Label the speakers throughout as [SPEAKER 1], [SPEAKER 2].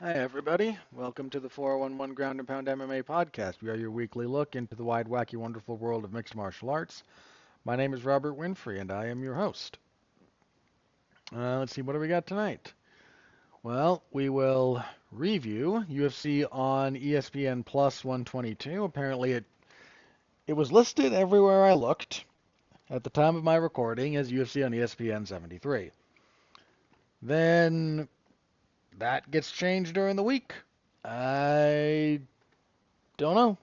[SPEAKER 1] Hi, everybody. Welcome to the 411 Ground and Pound MMA podcast. We are your weekly look into the wide, wacky, wonderful world of mixed martial arts. My name is Robert Winfrey, and I am your host. Let's see, what do we got tonight? Well, we will review UFC on ESPN Plus 122. Apparently, it was listed everywhere I looked at the time of my recording as UFC on ESPN 73. Then that gets changed during the week. I don't know.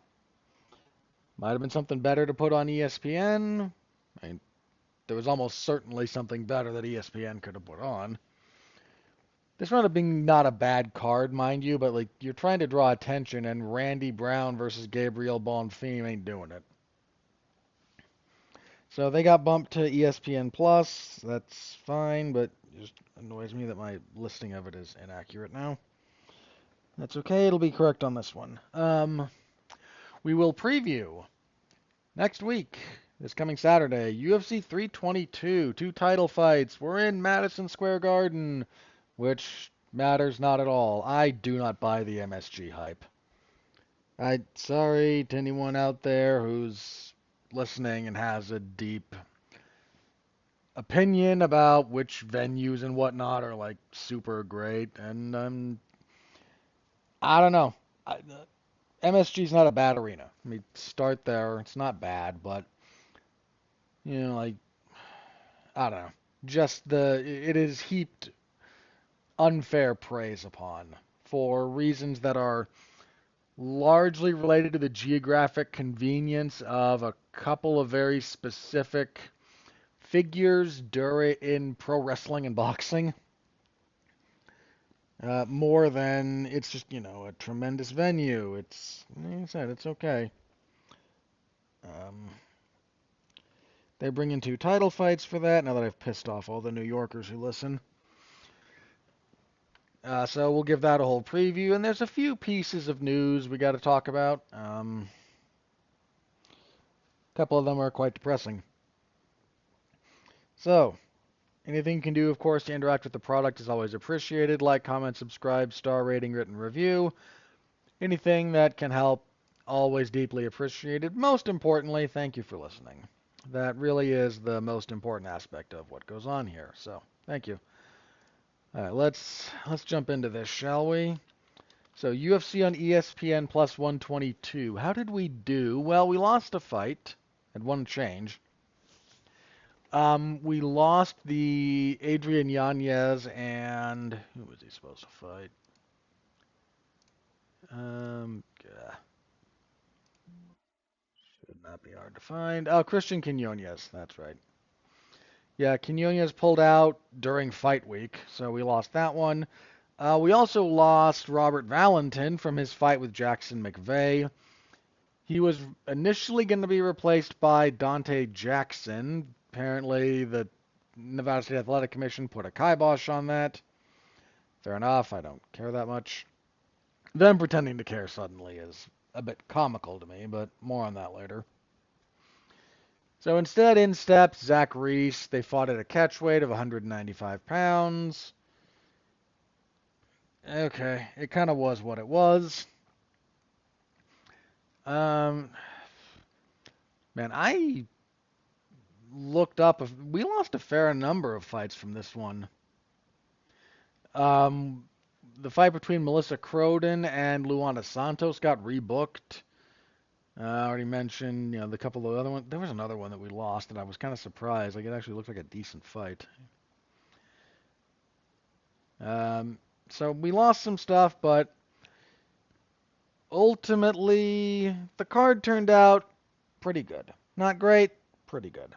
[SPEAKER 1] Might have been something better to put on ESPN. I mean, there was almost certainly something better that ESPN could have put on. This wound up being not a bad card, mind you, but like you're trying to draw attention, and Randy Brown versus Gabriel Bonfim ain't doing it. So they got bumped to ESPN Plus. That's fine, but it just annoys me that my listing of it is inaccurate now. That's okay. It'll be correct on this one. We will preview next week, this coming Saturday, UFC 322, two title fights. We're in Madison Square Garden, which matters not at all. I do not buy the MSG hype. Sorry to anyone out there who's listening and has a deep opinion about which venues and whatnot are like super great, and I don't know. MSG's not a bad arena. I mean, start there. It's not bad, but like I don't know. Just it is heaped unfair praise upon for reasons that are largely related to the geographic convenience of a couple of very specific figures during in pro wrestling and boxing. More than it's just a tremendous venue. It's like I said, it's okay. Um, they bring in two title fights for that. Now that I've pissed off all the New Yorkers who listen. So we'll give that a whole preview, and there's a few pieces of news we got to talk about. A couple of them are quite depressing. So, anything you can do, of course, to interact with the product is always appreciated. Like, comment, subscribe, star rating, written review. Anything that can help, always deeply appreciated. Most importantly, thank you for listening. That really is the most important aspect of what goes on here. So, thank you. All right, let's jump into this, shall we? So UFC on ESPN plus 122. How did we do? Well, we lost a fight and one change. We lost the Adrian Yanez and who was he supposed to fight? Yeah, should not be hard to find. Oh, Christian Quinones. That's right. Yeah, Quinones pulled out during fight week, so we lost that one. We also lost Robert Valentin from his fight with Jackson McVeigh. He was initially going to be replaced by Dante Jackson. Apparently, the Nevada State Athletic Commission put a kibosh on that. Fair enough, I don't care that much. Them pretending to care suddenly is a bit comical to me, but more on that later. So instead, in steps Zach Reese. They fought at a catch weight of 195 pounds. Okay, it kind of was what it was. Um, man, I looked up. We lost a fair number of fights from this one. Um, the fight between Melissa Croden and Luana Santos got rebooked. I already mentioned, the couple of other ones. There was another one that we lost, and I was kind of surprised. Like it actually looked like a decent fight. Um, so we lost some stuff, but ultimately the card turned out pretty good. Not great, pretty good.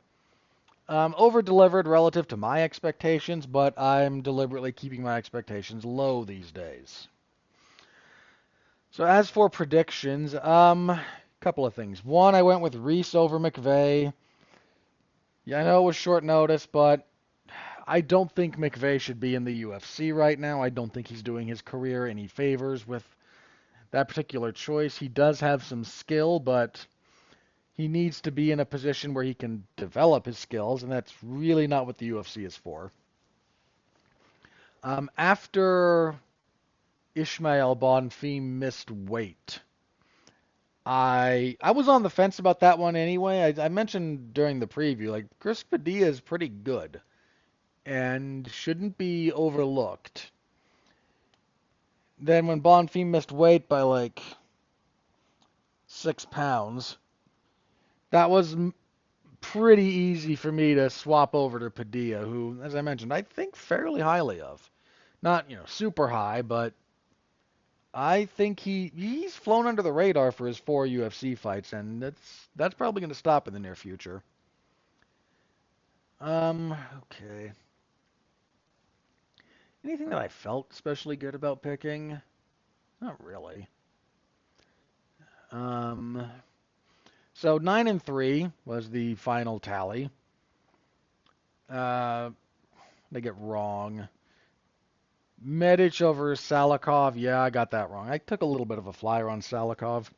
[SPEAKER 1] Over delivered relative to my expectations, but I'm deliberately keeping my expectations low these days. So as for predictions, couple of things. One, I went with Reese over McVeigh. Yeah, I know it was short notice, but I don't think McVeigh should be in the UFC right now. I don't think he's doing his career any favors with that particular choice. He does have some skill, but he needs to be in a position where he can develop his skills, and that's really not what the UFC is for. After Ishmael Bonfim missed weight. I was on the fence about that one anyway. I mentioned during the preview, like Chris Padilla is pretty good and shouldn't be overlooked. Then when Bonfim missed weight by like 6 pounds, that was pretty easy for me to swap over to Padilla, who, as I mentioned, I think fairly highly of. Not, super high, but I think he's flown under the radar for his 4 UFC fights, and that's probably going to stop in the near future. Okay. Anything that I felt especially good about picking? Not really. Um, so 9-3 was the final tally. They get wrong. Medic over Salikov. Yeah, I got that wrong. I took a little bit of a flyer on Salikov.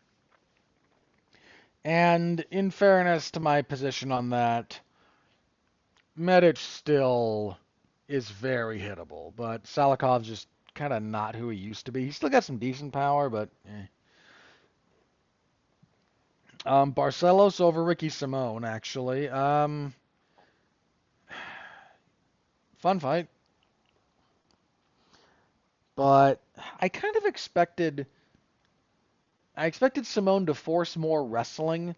[SPEAKER 1] And in fairness to my position on that, Medic still is very hittable, but Salikov's just kind of not who he used to be. He's still got some decent power, but Barcelos over Ricky Simone, actually. Fun fight. But I kind of expected Simone to force more wrestling,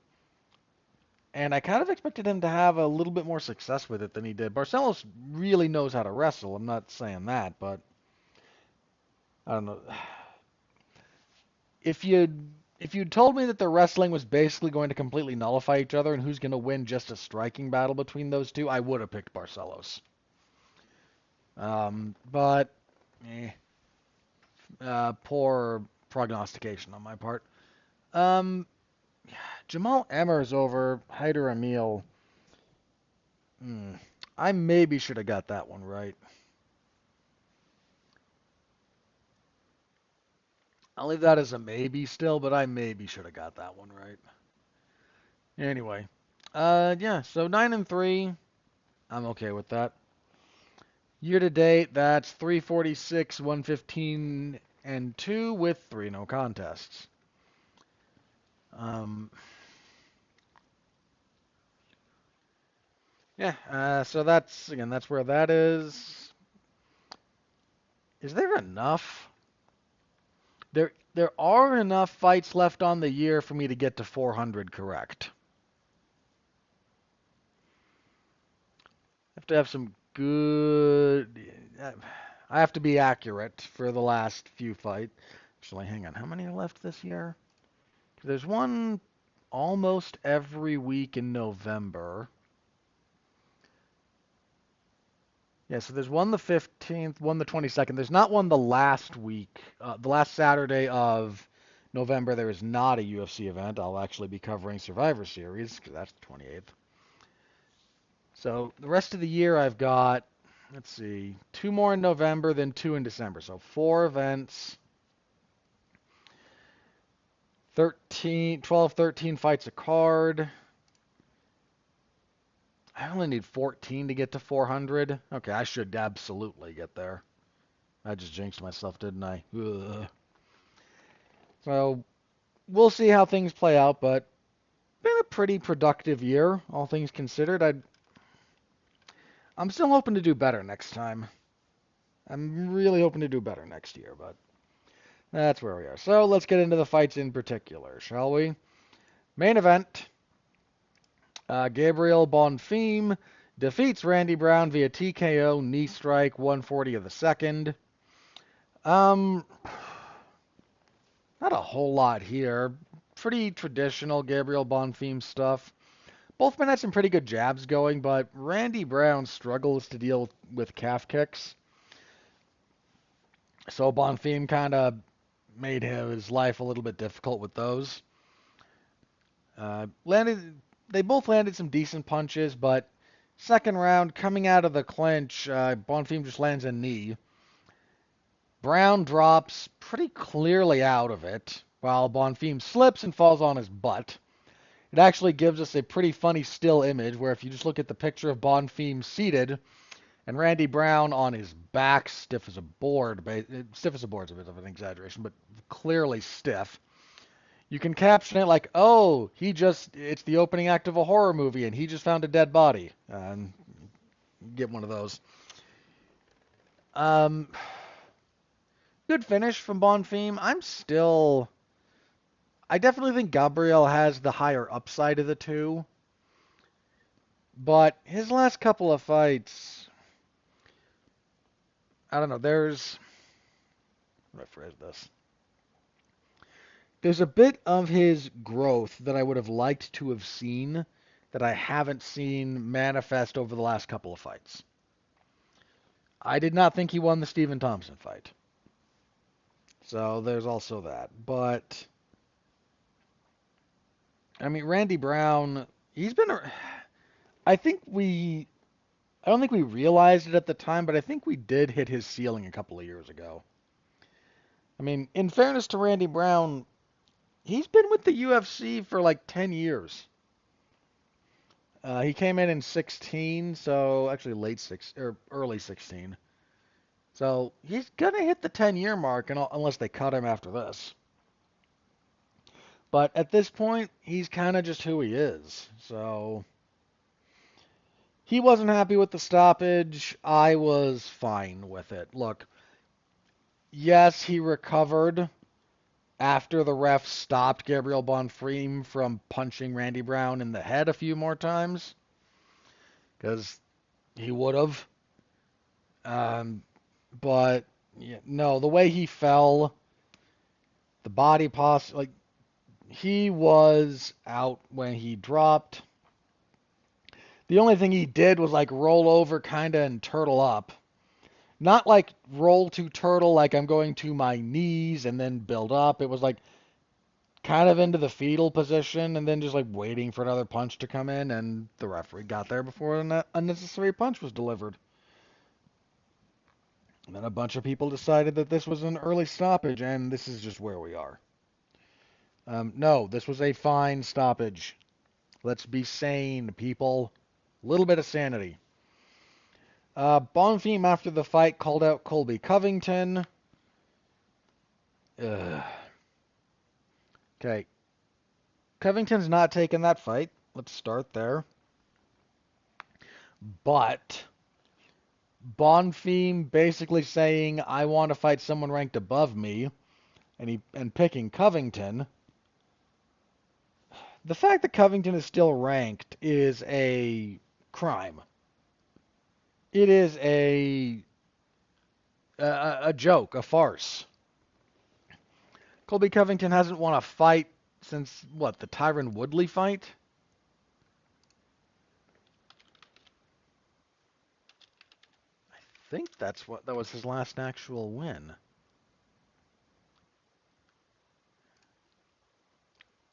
[SPEAKER 1] and I kind of expected him to have a little bit more success with it than he did. Barcelos really knows how to wrestle. I'm not saying that, but I don't know. If you'd told me that the wrestling was basically going to completely nullify each other and who's going to win just a striking battle between those two, I would have picked Barcelos. But poor prognostication on my part. Jamal Emmers over Hyder Emil. I maybe should have got that one right. I'll leave that as a maybe still, but I maybe should have got that one right. Anyway, yeah, so 9-3, I'm okay with that. Year to date, that's 346, 115, and 2 with 3 no contests. Yeah, so that's where that is. Is there enough? There are enough fights left on the year for me to get to 400 correct. I have to have some good. I have to be accurate for the last few fights. Actually, hang on. How many are left this year? There's one almost every week in November. Yeah, so there's one the 15th, one the 22nd. There's not one the last week. The last Saturday of November, there is not a UFC event. I'll actually be covering Survivor Series, because that's the 28th. So the rest of the year, I've got, let's see, 2 more in November, then 2 in December. So 4 events, 12, 13 fights a card. I only need 14 to get to 400. Okay, I should absolutely get there. I just jinxed myself, didn't I? Ugh. So we'll see how things play out, but been a pretty productive year, all things considered. I'm still hoping to do better next time. I'm really hoping to do better next year, but that's where we are. So let's get into the fights in particular, shall we? Main event. Gabriel Bonfim defeats Randy Brown via TKO knee strike, 140 of the second. Not a whole lot here. Pretty traditional Gabriel Bonfim stuff. Both men had some pretty good jabs going, but Randy Brown struggles to deal with calf kicks. So Bonfim kind of made his life a little bit difficult with those. They both landed some decent punches, but second round, coming out of the clinch, Bonfim just lands a knee. Brown drops pretty clearly out of it, while Bonfim slips and falls on his butt. It actually gives us a pretty funny still image where if you just look at the picture of Bonfim seated, And Randy Brown on his back, stiff as a board. Stiff as a board's a bit of an exaggeration, but clearly stiff. You can caption it like, "Oh, it's the opening act of a horror movie, and he just found a dead body." And get one of those. Um, Good finish from Bonfim. I definitely think Gabriel has the higher upside of the two, but his last couple of fights, I don't know. How do I phrase this? There's a bit of his growth that I would have liked to have seen that I haven't seen manifest over the last couple of fights. I did not think he won the Stephen Thompson fight. So there's also that. But, I mean, Randy Brown, he's been. I think we. I don't think we realized it at the time, but I think we did hit his ceiling a couple of years ago. I mean, in fairness to Randy Brown, he's been with the UFC for like 10 years. He came in 16, so actually late six or early 16. So he's gonna hit the 10-year mark, unless they cut him after this. But at this point, he's kind of just who he is. So he wasn't happy with the stoppage. I was fine with it. Look, yes, he recovered after the ref stopped Gabriel Bonfim from punching Randy Brown in the head a few more times, because he would have. But yeah, no, the way he fell, the body posture, like he was out when he dropped. The only thing he did was like roll over kinda and turtle up. Not like roll to turtle like I'm going to my knees and then build up. It was like kind of into the fetal position and then just like waiting for another punch to come in, and the referee got there before an unnecessary punch was delivered. And then a bunch of people decided that this was an early stoppage, and this is just where we are. No, this was a fine stoppage. Let's be sane, people. A little bit of sanity. Bonfim, after the fight, called out Colby Covington. Ugh. Okay. Covington's not taking that fight. Let's start there. But Bonfim basically saying, I want to fight someone ranked above me, and picking Covington. The fact that Covington is still ranked is a crime. It is a joke, a farce. Colby Covington hasn't won a fight since, what, the Tyron Woodley fight? I think that was his last actual win.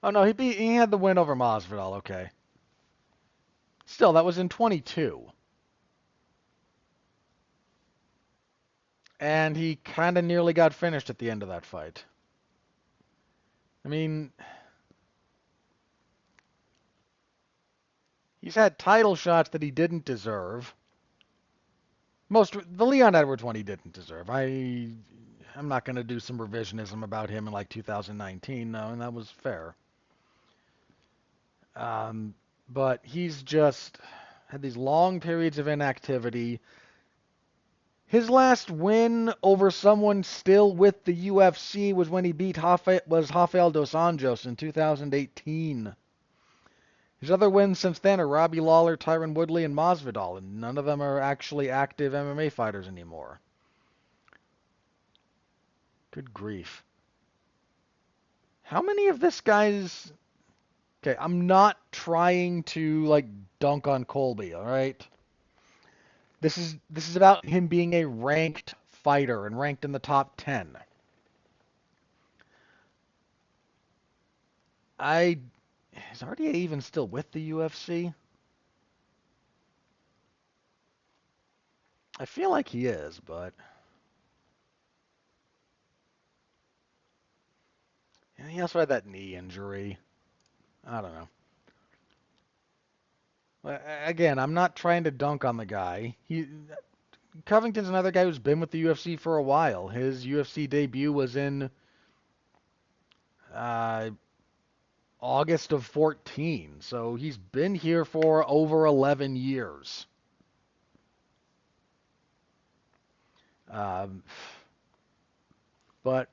[SPEAKER 1] Oh no, he had the win over Masvidal, okay. Still, that was in 22. And he kind of nearly got finished at the end of that fight. I mean, he's had title shots that he didn't deserve. The Leon Edwards one he didn't deserve. I'm not going to do some revisionism about him in like 2019, no, and that was fair. But he's just had these long periods of inactivity. His last win over someone still with the UFC was when he beat Rafael dos Anjos in 2018. His other wins since then are Robbie Lawler, Tyron Woodley, and Masvidal, and none of them are actually active MMA fighters anymore. Good grief. How many of this guy's... Okay, I'm not trying to, like, dunk on Colby, alright? This is about him being a ranked fighter and ranked in the top 10. Is RDA even still with the UFC? I feel like he is, but he also had that knee injury. I don't know. Again, I'm not trying to dunk on the guy. Covington's another guy who's been with the UFC for a while. His UFC debut was in uh, August of 14, so he's been here for over 11 years. Um, but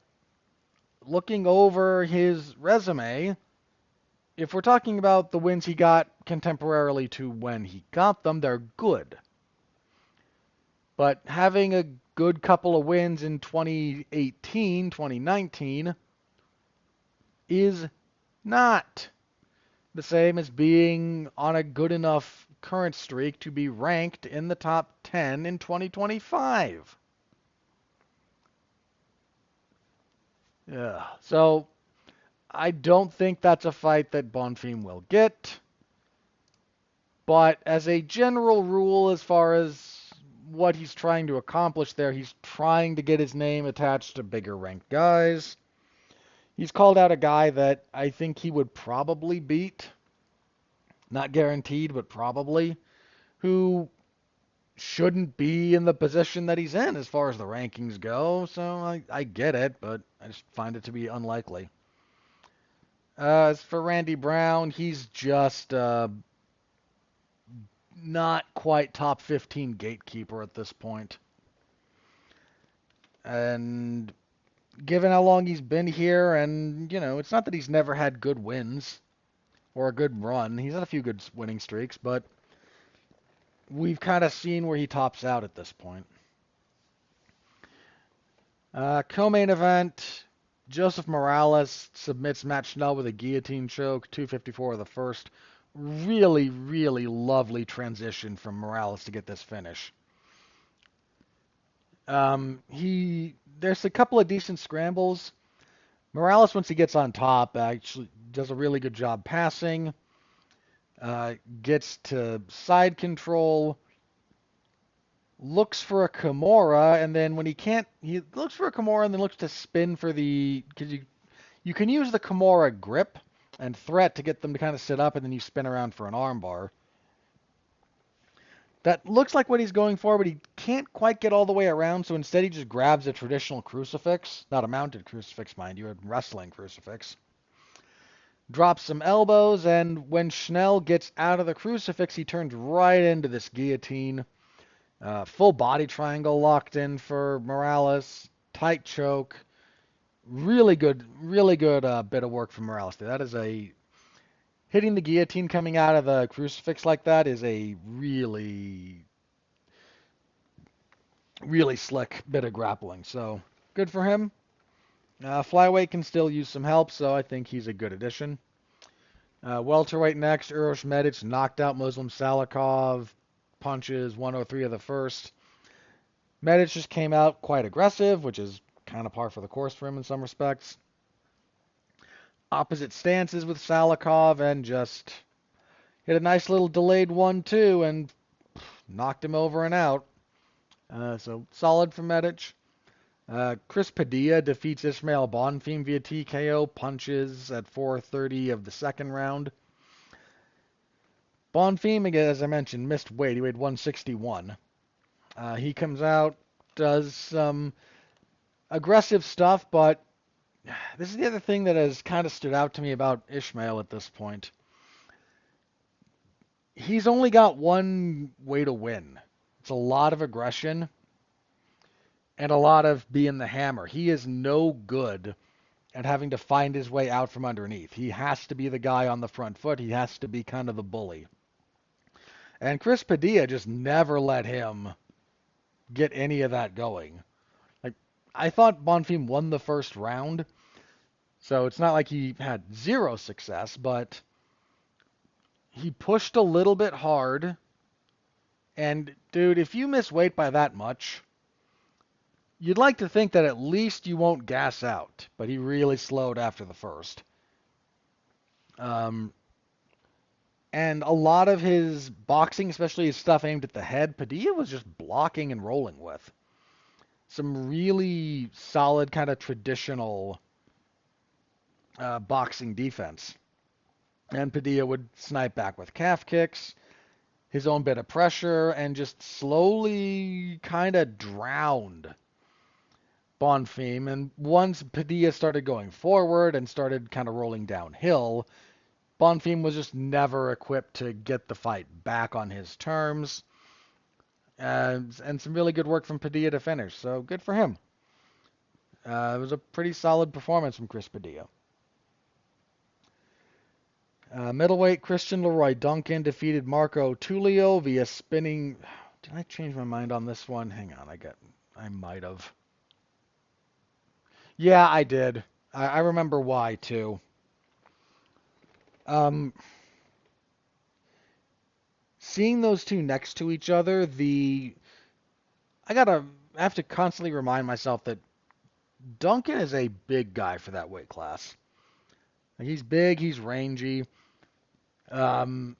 [SPEAKER 1] looking over his resume, if we're talking about the wins he got contemporarily to when he got them, they're good. But having a good couple of wins in 2018, 2019 is not the same as being on a good enough current streak to be ranked in the top 10 in 2025. Yeah. So I don't think that's a fight that Bonfim will get. But as a general rule, as far as what he's trying to accomplish there, he's trying to get his name attached to bigger ranked guys. He's called out a guy that I think he would probably beat. Not guaranteed, but probably. Who shouldn't be in the position that he's in as far as the rankings go. So I get it, but I just find it to be unlikely. As for Randy Brown, he's just not quite top 15 gatekeeper at this point. And given how long he's been here, and, it's not that he's never had good wins or a good run. He's had a few good winning streaks, but we've kind of seen where he tops out at this point. Co-main event, Joseph Morales submits Matt Schnell with a guillotine choke, 254 of the first. Really, really lovely transition from Morales to get this finish. There's a couple of decent scrambles. Morales, once he gets on top, actually does a really good job passing. Gets to side control. Looks for a Kimura, and then when he can't, he looks for a Kimura and then looks to spin for because you can use the Kimura grip and threat to get them to kind of sit up, and then you spin around for an armbar. That looks like what he's going for, but he can't quite get all the way around, so instead he just grabs a traditional crucifix, not a mounted crucifix, mind you, a wrestling crucifix. Drops some elbows, and when Schnell gets out of the crucifix, he turns right into this guillotine. Full body triangle locked in for Morales. Tight choke. Really good bit of work from Morales there. That is hitting the guillotine coming out of the crucifix like that is a really, really slick bit of grappling. So good for him. Flyweight can still use some help, so I think he's a good addition. Welterweight next, Uroš Medic knocked out Muslim Salikov. Punches 103 of the first. Medic just came out quite aggressive, which is kind of par for the course for him in some respects. Opposite stances with Salikov and just hit a nice little delayed 1-2 and knocked him over and out. So solid for Medic. Chris Padilla defeats Ismail Bonfim via TKO punches at 4:30 of the second round. Bonfim, as I mentioned, missed weight. He weighed 161. He comes out, does some aggressive stuff, but this is the other thing that has kind of stood out to me about Ismail at this point. He's only got one way to win. It's a lot of aggression and a lot of being the hammer. He is no good at having to find his way out from underneath. He has to be the guy on the front foot. He has to be kind of the bully. And Chris Padilla just never let him get any of that going. Like, I thought Bonfim won the first round, so it's not like he had zero success, but he pushed a little bit hard. And, dude, if you miss weight by that much, you'd like to think that at least you won't gas out. But he really slowed after the first. And a lot of his boxing, especially his stuff aimed at the head, Padilla was just blocking and rolling with. Some really solid kind of traditional boxing defense. And Padilla would snipe back with calf kicks. his own bit of pressure and just slowly kind of drowned Bonfim. And once Padilla started going forward and started kind of rolling downhill, Bonfim was just never equipped to get the fight back on his terms. And some really good work from Padilla to finish. So good for him. It was a pretty solid performance from Chris Padilla. Middleweight Christian Leroy Duncan defeated Marco Tulio via spinning. Did I change my mind on this one? Hang on, I might have. Yeah, I did. I remember why too. Um, Seeing those two next to each other, I have to constantly remind myself that Duncan is a big guy for that weight class. He's big, he's rangy. Um,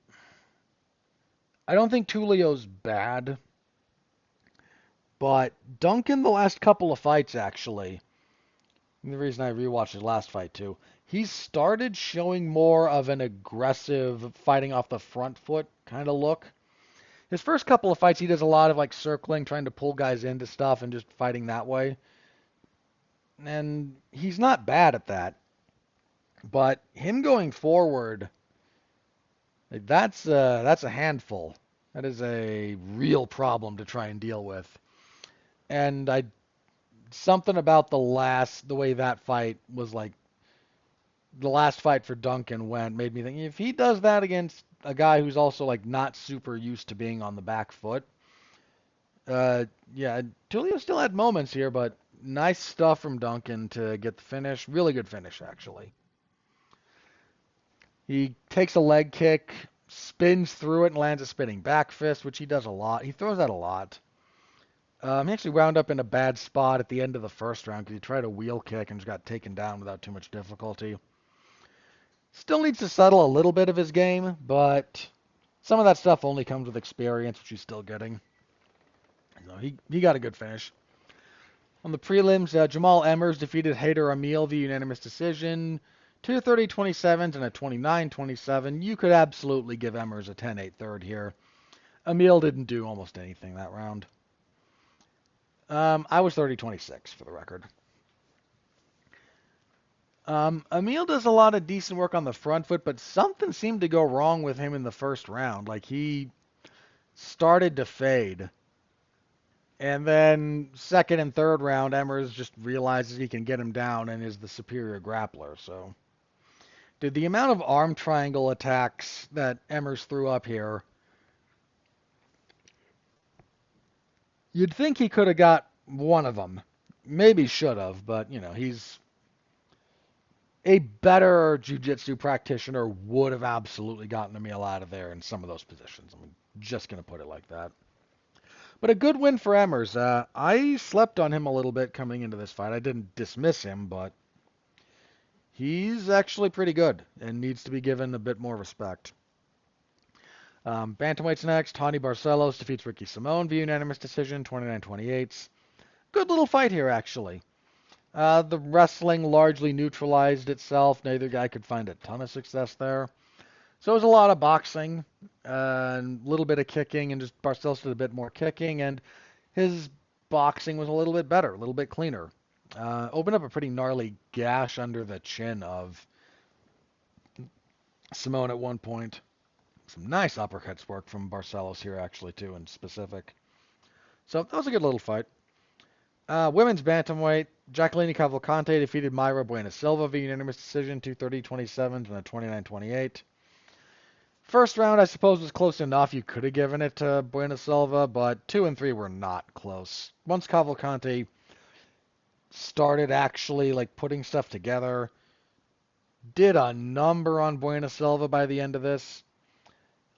[SPEAKER 1] I don't think Tulio's bad, but Duncan, the last couple of fights, actually, and the reason I rewatched his last fight too, he started showing more of an aggressive, fighting off the front foot kind of look. His first couple of fights, he does a lot of like circling, trying to pull guys into stuff and just fighting that way. And he's not bad at that. But him going forward, like, that's a handful. That is a real problem to try and deal with. And I something about the way that fight was like the last fight for Duncan went made me think if he does that against a guy who's also like not super used to being on the back foot, yeah, Tulio still had moments here, but nice stuff from Duncan to get the finish. Really good finish actually. He takes a leg kick, spins through it, and lands a spinning back fist, which he does a lot. He throws that a lot. He actually wound up in a bad spot at the end of the first round because he tried a wheel kick and just got taken down without too much difficulty. Still needs to settle a little bit of his game, but some of that stuff only comes with experience, which he's still getting. So he got a good finish. On the prelims, Jamal Emmers defeated Haider Amil via unanimous decision. 2:30-27 and a 29-27. You could absolutely give Emmers a 10-8 third here. Amil didn't do almost anything that round. I was 30-26 for the record. Amil does a lot of decent work on the front foot, but something seemed to go wrong with him in the first round. Like he started to fade. And then second and third round, Emmers just realizes he can get him down and is the superior grappler. So, dude, the amount of arm triangle attacks that Emmers threw up here, you'd think he could have got one of them. Maybe should have, but, he's a better jiu-jitsu practitioner would have absolutely gotten Emil out of there in some of those positions. I'm just going to put it like that. But a good win for Emmers. I slept on him a little bit coming into this fight. I didn't dismiss him, but he's actually pretty good and needs to be given a bit more respect. Bantamweight's next. Tony Barcelos defeats Ricky Simone via unanimous decision, 29-28. Good little fight here, actually. The wrestling largely neutralized itself. Neither guy could find a ton of success there. So it was a lot of boxing, and a little bit of kicking, and just Barcelos did a bit more kicking, and his boxing was a little bit better, a little bit cleaner. Opened up a pretty gnarly gash under the chin of Simone at one point. Some nice uppercuts work from Barcelos here, actually, too, in specific. So that was a good little fight. Women's bantamweight, Jacqueline Cavalcante defeated Mayra Buena Silva via unanimous decision, 2:30-27 and a 29-28. First round, I suppose, was close enough. You could have given it to Buena Silva, but 2 and 3 were not close. Once Cavalcante started actually like putting stuff together, did a number on Buena Silva by the end of this.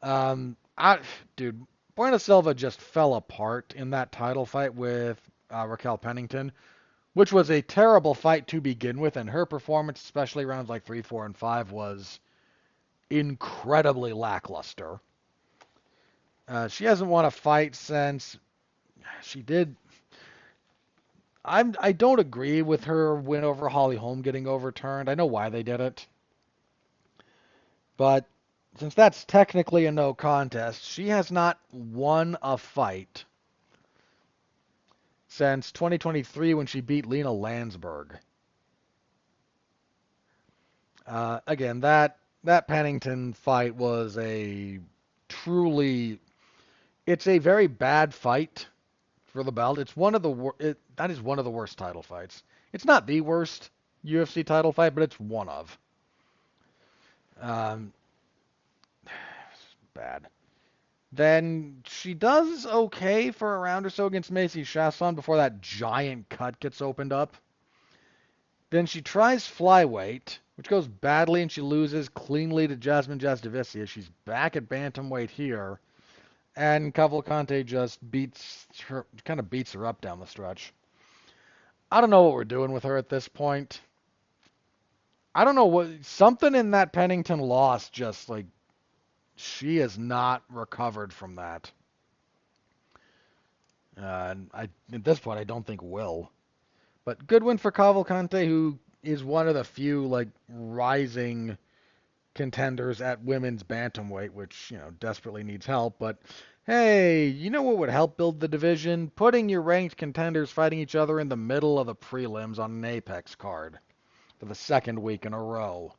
[SPEAKER 1] Dude, Buena Silva just fell apart in that title fight with Raquel Pennington, which was a terrible fight to begin with, and her performance, especially rounds like 3, 4, and 5, was incredibly lackluster. She hasn't won a fight since she did. I don't agree with her win over Holly Holm getting overturned. I know why they did it, but since that's technically a no contest, she has not won a fight since 2023 when she beat Lena Landsberg. Again, that Pennington fight was a truly, it's a very bad fight for the belt. It's one of the that is one of the worst title fights. It's not the worst UFC title fight, but it's one of. Um, bad. Then she does okay for a round or so against Macy Chasson before that giant cut gets opened up. Then she tries flyweight, which goes badly, and she loses cleanly to Jasmine Jasudavicius. She's back at bantamweight here, and Cavalcante just kind of beats her up down the stretch. I don't know what we're doing with her at this point. I don't know something in that Pennington loss just like she has not recovered from that. And at this point I don't think will. But good win for Cavalcante, who is one of the few like rising contenders at women's bantamweight, which, desperately needs help. But hey, you know what would help build the division? Putting your ranked contenders fighting each other in the middle of the prelims on an Apex card for the second week in a row.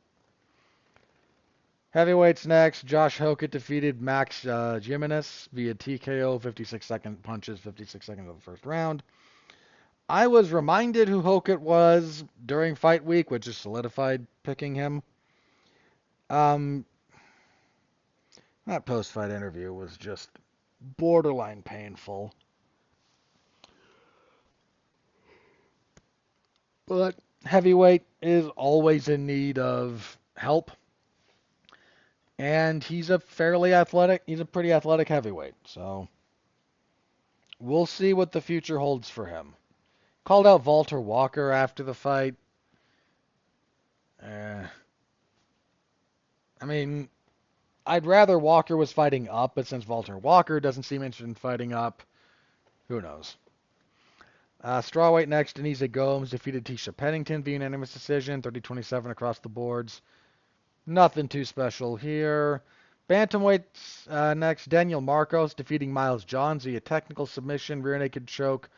[SPEAKER 1] Heavyweights next. Josh Hokett defeated Max Jimenez via TKO, 56-second punches, 56 seconds of the first round. I was reminded who Hokett was during fight week, which just solidified picking him. That post-fight interview was just borderline painful. But heavyweight is always in need of help. And he's a pretty athletic heavyweight. So we'll see what the future holds for him. Called out Walter Walker after the fight. I mean, I'd rather Walker was fighting up, but since Walter Walker doesn't seem interested in fighting up, who knows? Strawweight next, Denise Gomes defeated Tisha Pennington via unanimous decision, 30-27 across the boards. Nothing too special here. Bantamweight next, Daniel Marcos defeating Miles Johns via technical submission, rear naked choke,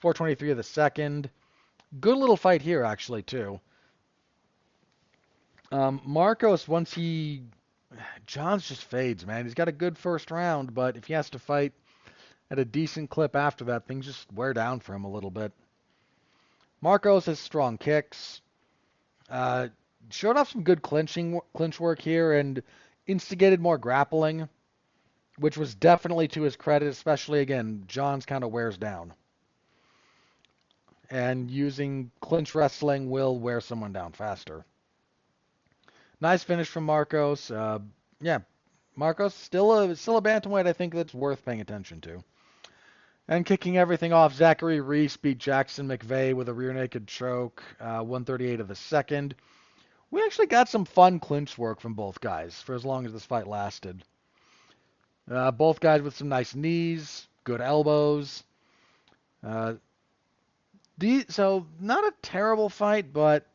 [SPEAKER 1] 4:23 of the second. Good little fight here, actually, too. Marcos, Johns just fades, man. He's got a good first round, but if he has to fight at a decent clip after that, things just wear down for him a little bit. Marcos has strong kicks. Showed off some good clinch work here and instigated more grappling, which was definitely to his credit, especially, again, Johns kind of wears down. And using clinch wrestling will wear someone down faster. Nice finish from Marcos. Marcos still a bantamweight I think that's worth paying attention to. And kicking everything off, Zachary Reese beat Jackson McVeigh with a rear naked choke, 1:38 of the second. We actually got some fun clinch work from both guys for as long as this fight lasted. Both guys with some nice knees, good elbows. So not a terrible fight, but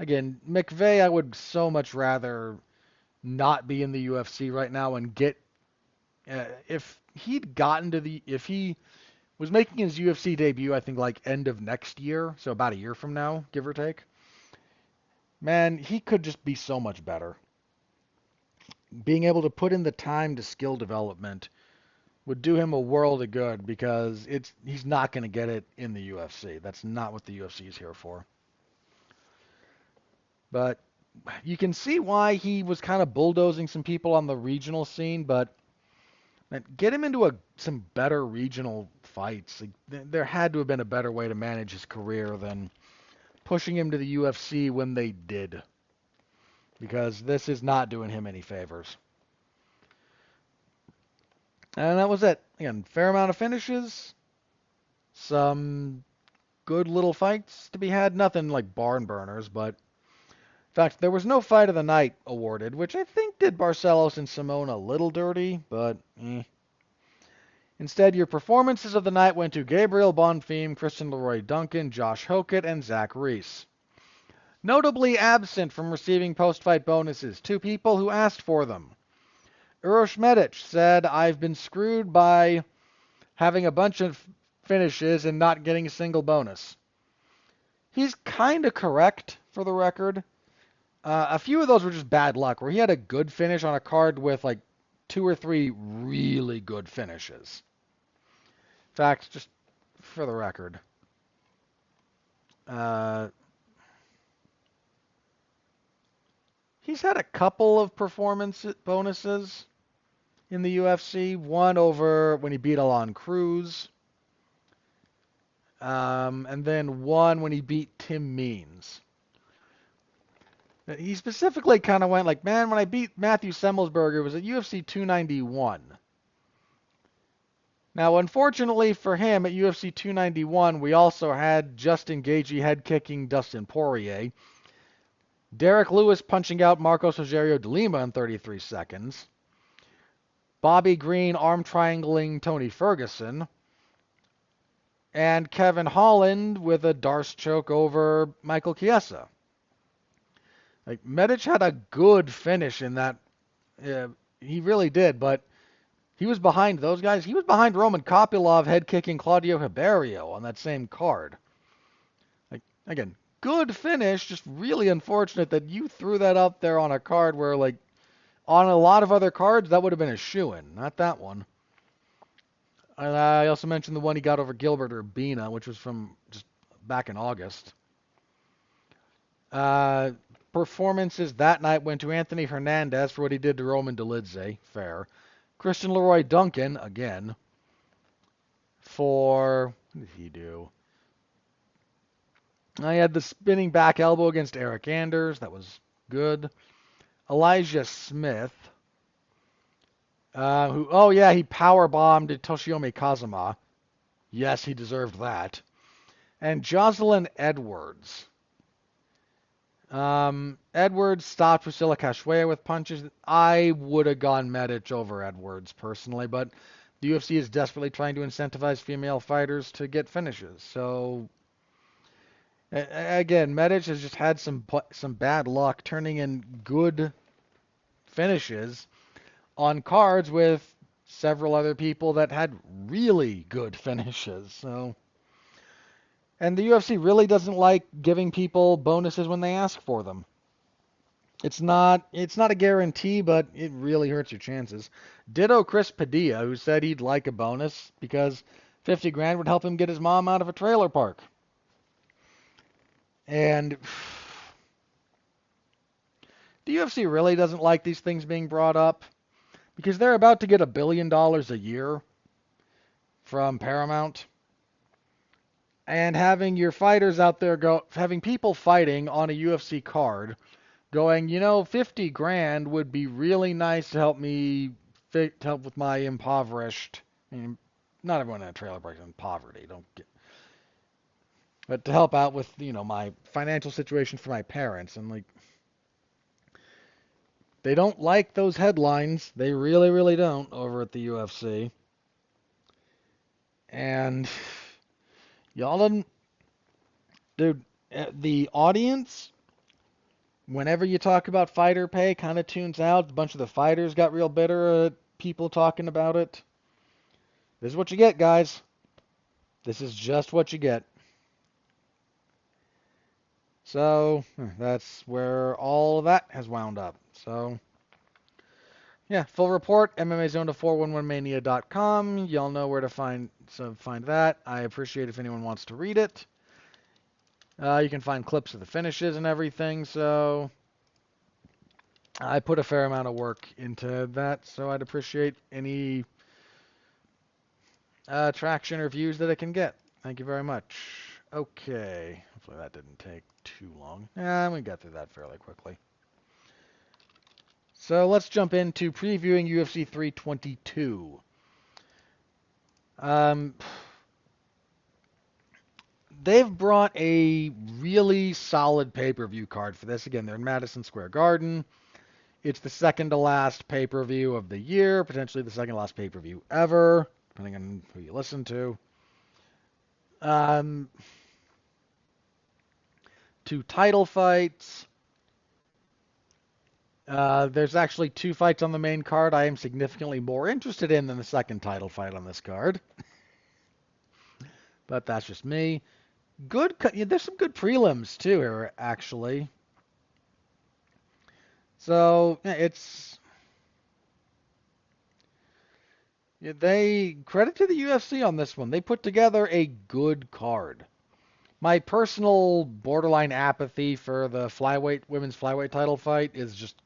[SPEAKER 1] again, McVeigh, I would so much rather not be in the UFC right now and get if he was making his UFC debut, I think like end of next year, so about a year from now, give or take. Man, he could just be so much better. Being able to put in the time to skill development would do him a world of good because he's not going to get it in the UFC. That's not what the UFC is here for. But you can see why he was kind of bulldozing some people on the regional scene, but get him into some better regional fights. There had to have been a better way to manage his career than pushing him to the UFC when they did. Because this is not doing him any favors. And that was it. Again, fair amount of finishes. Some good little fights to be had. Nothing like barn burners, but in fact, there was no fight of the night awarded, which I think did Barcelos and Simone a little dirty, but Instead, your performances of the night went to Gabriel Bonfim, Kristen Leroy Duncan, Josh Hokett, and Zach Reese. Notably absent from receiving post-fight bonuses, two people who asked for them. Uroš Medic said, I've been screwed by having a bunch of finishes and not getting a single bonus. He's kind of correct, for the record. A few of those were just bad luck, where he had a good finish on a card with like 2 or 3 really good finishes. In fact, just for the record, he's had a couple of performance bonuses in the UFC. One over when he beat Alon Cruz, and then one when he beat Tim Means. He specifically kind of went like, man, when I beat Matthew Semmelsberger, it was at UFC 291. Now, unfortunately for him, at UFC 291, we also had Justin Gaethje head-kicking Dustin Poirier, Derek Lewis punching out Marcos Rogerio de Lima in 33 seconds, Bobby Green arm-triangling Tony Ferguson, and Kevin Holland with a Darce choke over Michael Chiesa. Like, Medic had a good finish in that. He really did, but he was behind those guys. He was behind Roman Kopylov head-kicking Claudio Ribeiro on that same card. Like, again, good finish, just really unfortunate that you threw that up there on a card where, like, on a lot of other cards, that would have been a shoo-in, not that one. And I also mentioned the one he got over Gilbert Urbina, which was from just back in August. Performances that night went to Anthony Hernandez for what he did to Roman Dolidze, fair. Christian Leroy Duncan, again, for, what did he do? I had the spinning back elbow against Eric Anders, that was good. Elijah Smith, he power bombed Toshiomi Kazama. Yes, he deserved that. And Jocelyn Edwards. Edwards stopped Priscilla Cachoeira with punches. I would have gone Medic over Edwards personally, but the UFC is desperately trying to incentivize female fighters to get finishes. So again, Medic has just had some bad luck turning in good finishes on cards with several other people that had really good finishes. So. And the UFC really doesn't like giving people bonuses when they ask for them. It's not a guarantee, but it really hurts your chances. Ditto Chris Padilla, who said he'd like a bonus because 50 grand would help him get his mom out of a trailer park. And the UFC really doesn't like these things being brought up because they're about to get $1 billion a year from Paramount. And having your fighters out there having people fighting on a UFC card going, 50 grand would be really nice to help me help with my impoverished. I mean, not everyone in a trailer park is in poverty, but to help out with, my financial situation for my parents. And like, they don't like those headlines. They really, really don't over at the UFC. And y'all didn't, dude, the audience, whenever you talk about fighter pay, kind of tunes out. A bunch of the fighters got real bitter at people talking about it. This is what you get, guys. This is just what you get. So, that's where all of that has wound up. So, yeah, full report, MMAZone411mania.com. Y'all know where to find that. I appreciate if anyone wants to read it. You can find clips of the finishes and everything, so I put a fair amount of work into that, so I'd appreciate any traction or views that it can get. Thank you very much. Okay, hopefully that didn't take too long. We got through that fairly quickly. So let's jump into previewing UFC 322. They've brought a really solid pay-per-view card for this. Again, they're in Madison Square Garden. It's the second to last pay-per-view of the year, potentially the second to last pay-per-view ever, depending on who you listen to. 2 title fights. There's actually two fights on the main card I am significantly more interested in than the second title fight on this card, but that's just me. There's some good prelims too here, actually. So yeah, they credit to the UFC on this one. They put together a good card. My personal borderline apathy for the women's flyweight title fight is just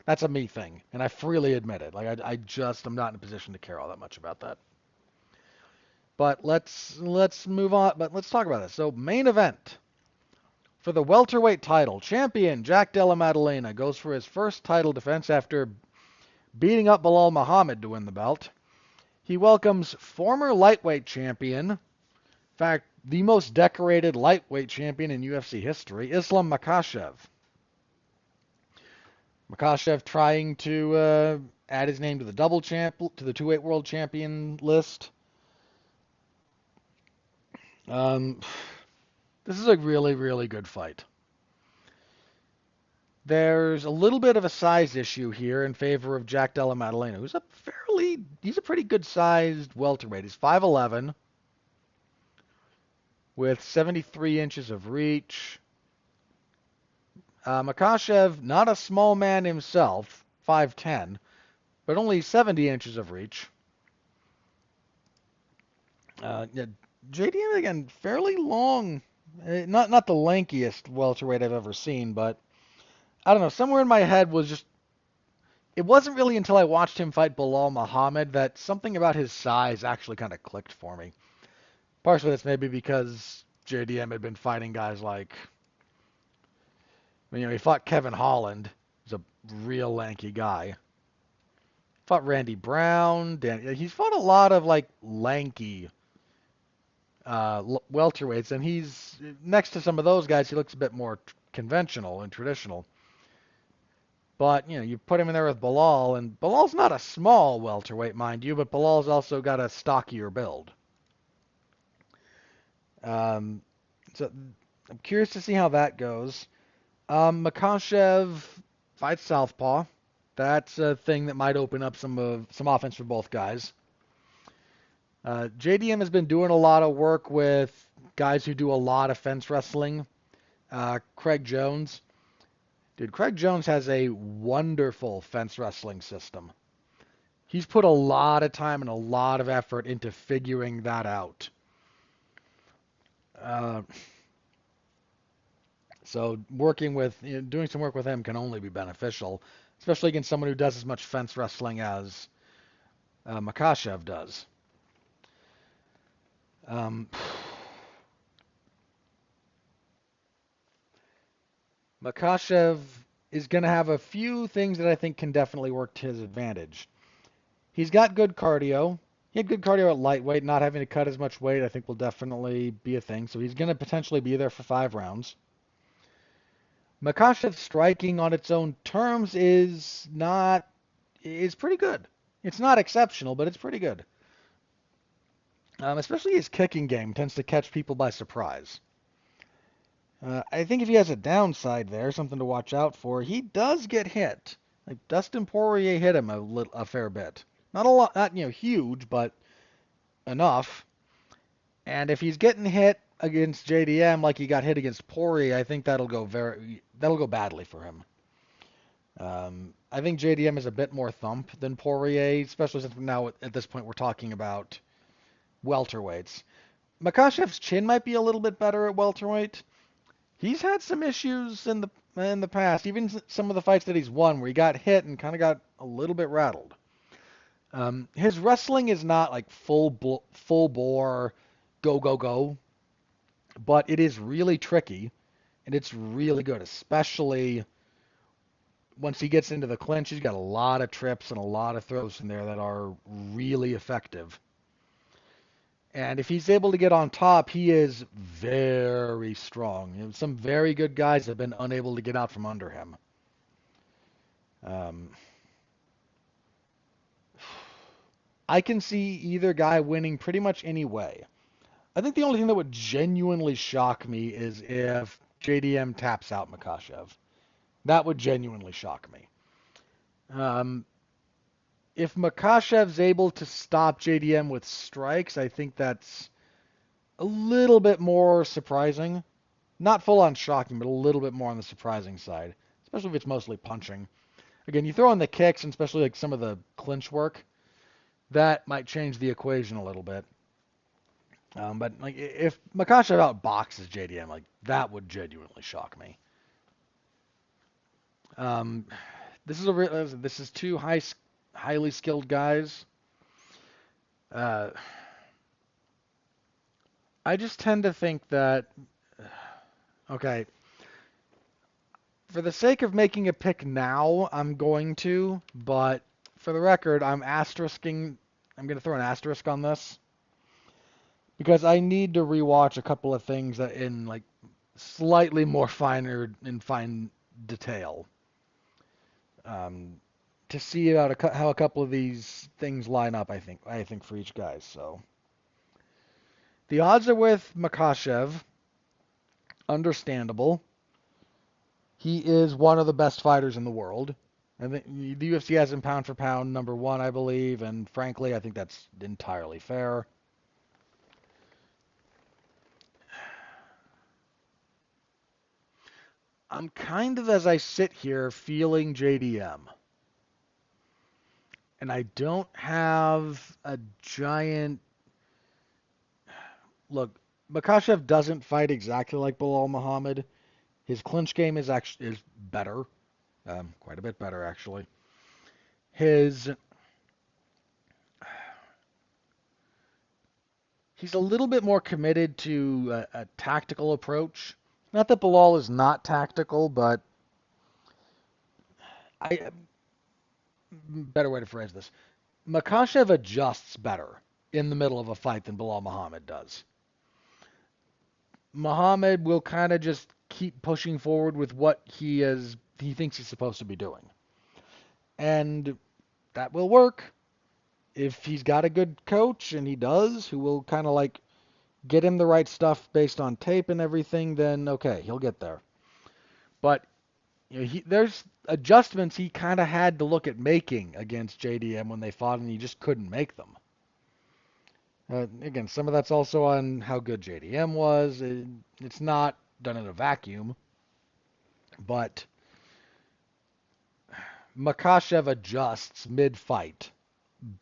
[SPEAKER 1] that's a me thing, and I freely admit it. Like I just am not in a position to care all that much about that. But let's move on. But let's talk about this. So main event for the welterweight title, champion Jack Della Maddalena goes for his first title defense after beating up Bilal Muhammad to win the belt. He welcomes former lightweight champion, in fact, the most decorated lightweight champion in UFC history, Islam Makhachev. Makhachev trying to add his name to the to the 2-weight world champion list. Um, this is a really, really good fight. There's a little bit of a size issue here in favor of Jack Della Maddalena, he's a pretty good sized welterweight. He's 5'11", with 73 inches of reach. Makhachev, not a small man himself, 5'10", but only 70 inches of reach. Yeah, JDM, again, fairly long. Not the lankiest welterweight I've ever seen, but I don't know. Somewhere in my head was just it wasn't really until I watched him fight Bilal Muhammad that something about his size actually kind of clicked for me. Partially that's maybe because JDM had been fighting guys like, he fought Kevin Holland, who's a real lanky guy. Fought Randy Brown. He's fought a lot of like lanky welterweights, and he's next to some of those guys. He looks a bit more conventional and traditional. But, you put him in there with Bilal, and Bilal's not a small welterweight, mind you, but Bilal's also got a stockier build. So I'm curious to see how that goes. Makhachev fights southpaw. That's a thing that might open up some offense for both guys. JDM has been doing a lot of work with guys who do a lot of fence wrestling. Craig Jones. Dude, Craig Jones has a wonderful fence wrestling system. He's put a lot of time and a lot of effort into figuring that out. So doing some work with him can only be beneficial, especially against someone who does as much fence wrestling as Makhachev does. Makhachev is going to have a few things that I think can definitely work to his advantage. He's got good cardio. He had good cardio at lightweight, not having to cut as much weight I think will definitely be a thing. So he's going to potentially be there for 5 rounds. Makhachev's striking on its own terms is pretty good. It's not exceptional, but it's pretty good. Especially his kicking game tends to catch people by surprise. I think if he has a downside there, something to watch out for, he does get hit. Like Dustin Poirier hit him a fair bit. Not a lot, not huge, but enough. And if he's getting hit against JDM like he got hit against Poirier, I think that'll go badly for him. I think JDM is a bit more thump than Poirier, especially since now at this point we're talking about welterweights. Makhachev's chin might be a little bit better at welterweight. He's had some issues in the past, even some of the fights that he's won where he got hit and kind of got a little bit rattled. His wrestling is not like full bore, go, go, go, but it is really tricky, and it's really good, especially once he gets into the clinch. He's got a lot of trips and a lot of throws in there that are really effective. And if he's able to get on top, he is very strong. Some very good guys have been unable to get out from under him. I can see either guy winning pretty much any way. I think the only thing that would genuinely shock me is if JDM taps out Makhachev. That would genuinely shock me. Um, if Makashev's able to stop JDM with strikes, I think that's a little bit more surprising. Not full on shocking, but a little bit more on the surprising side, especially if it's mostly punching. Again, you throw in the kicks, and especially like some of the clinch work, that might change the equation a little bit. But like if Makashev outboxes JDM, like that would genuinely shock me. Um, this is two highly skilled guys. Uh, I just tend to think that okay, for the sake of making a pick now, I'm going to, but for the record, I'm asterisking. I'm going to throw an asterisk on this because I need to rewatch a couple of things that in like slightly more fine detail um, to see about how a couple of these things line up. I think for each guy. So the odds are with Makashev. Understandable. He is one of the best fighters in the world. I think the UFC has him pound for pound number one, I believe, and frankly, I think that's entirely fair. I'm kind of, as I sit here, feeling JDM. And I don't have a giant. Look, Makashev doesn't fight exactly like Bilal Muhammad. His clinch game is better, quite a bit better actually. His he's a little bit more committed to a tactical approach. Not that Bilal is not tactical, but I better way to phrase this. Makashev adjusts better in the middle of a fight than Bilal Muhammad does. Muhammad will kind of just keep pushing forward with what he thinks he's supposed to be doing. And that will work if he's got a good coach, and he does, who will kind of like get him the right stuff based on tape and everything, then okay, he'll get there. But there's adjustments he kind of had to look at making against JDM when they fought, and he just couldn't make them. Again, some of that's also on how good JDM was. It's not done in a vacuum, but Makashev adjusts mid-fight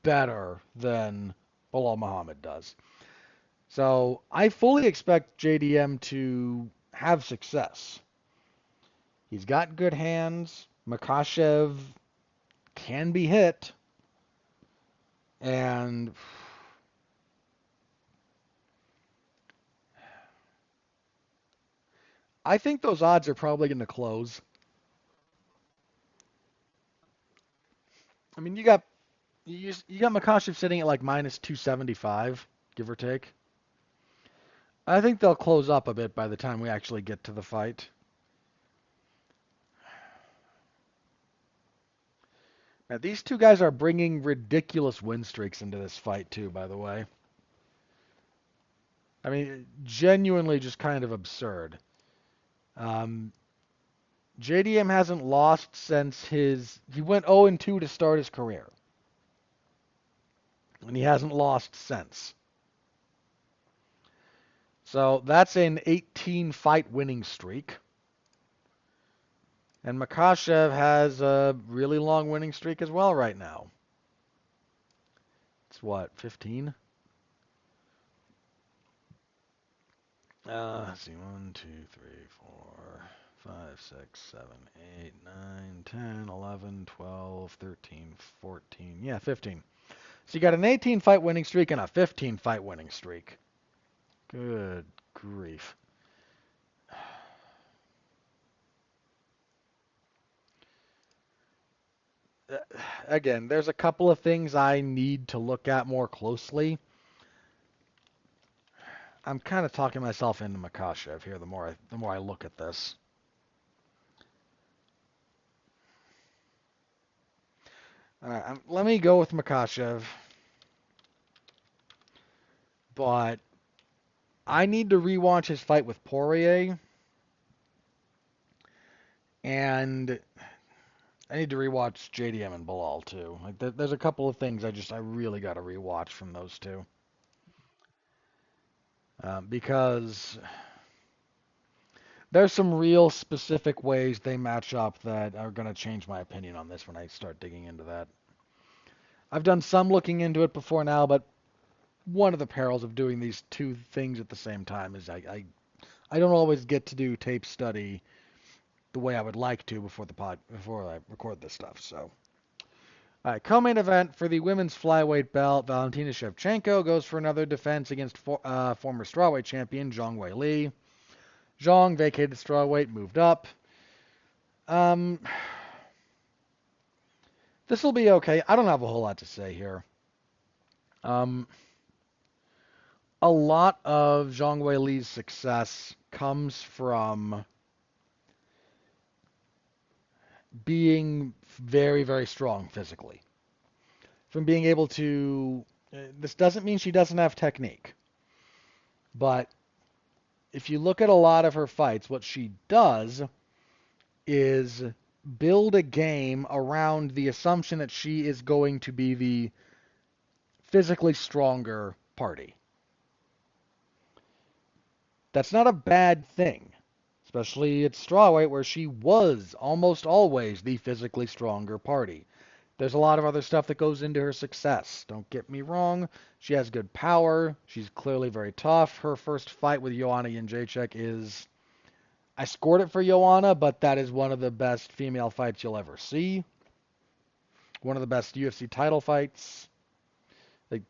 [SPEAKER 1] better than Bilal Muhammad does. So I fully expect JDM to have success. He's got good hands. Makashev can be hit. And I think those odds are probably going to close. I mean, you got Makashev sitting at like minus 275, give or take. I think they'll close up a bit by the time we actually get to the fight. Now, these two guys are bringing ridiculous win streaks into this fight too, by the way. I mean, genuinely just kind of absurd. Um, JDM hasn't lost since he went 0-2 to start his career. And he hasn't lost since. So that's an 18 fight winning streak. And Makashev has a really long winning streak as well right now. It's what, 15? Let's see, 1, 2, 3, 4, 5, 6, 7, 8, 9, 10, 11, 12, 13, 14. Yeah, 15. So you got an 18 fight winning streak and a 15 fight winning streak. Good grief. Again, there's a couple of things I need to look at more closely. I'm kind of talking myself into Makashev here the more I look at this. All right, let me go with Makashev, but I need to rewatch his fight with Poirier, and I need to rewatch JDM and Bilal too. Like there's a couple of things I really got to rewatch from those two because there's some real specific ways they match up that are going to change my opinion on this when I start digging into that. I've done some looking into it before now, but one of the perils of doing these two things at the same time is I don't always get to do tape study the way I would like to before I record this stuff. So, all right, co-main event for the women's flyweight belt. Valentina Shevchenko goes for another defense against former strawweight champion Zhang Weili. Zhang vacated strawweight, moved up. Um, this will be okay. I don't have a whole lot to say here. Um, a lot of Zhang Weili's success comes from being very, very strong physically. From being able to. This doesn't mean she doesn't have technique, but if you look at a lot of her fights, what she does is build a game around the assumption that she is going to be the physically stronger party. That's not a bad thing, especially at strawweight where she was almost always the physically stronger party. There's a lot of other stuff that goes into her success. Don't get me wrong. She has good power. She's clearly very tough. Her first fight with Joanna Jędrzejczyk is... I scored it for Joanna, but that is one of the best female fights you'll ever see. One of the best UFC title fights. Like,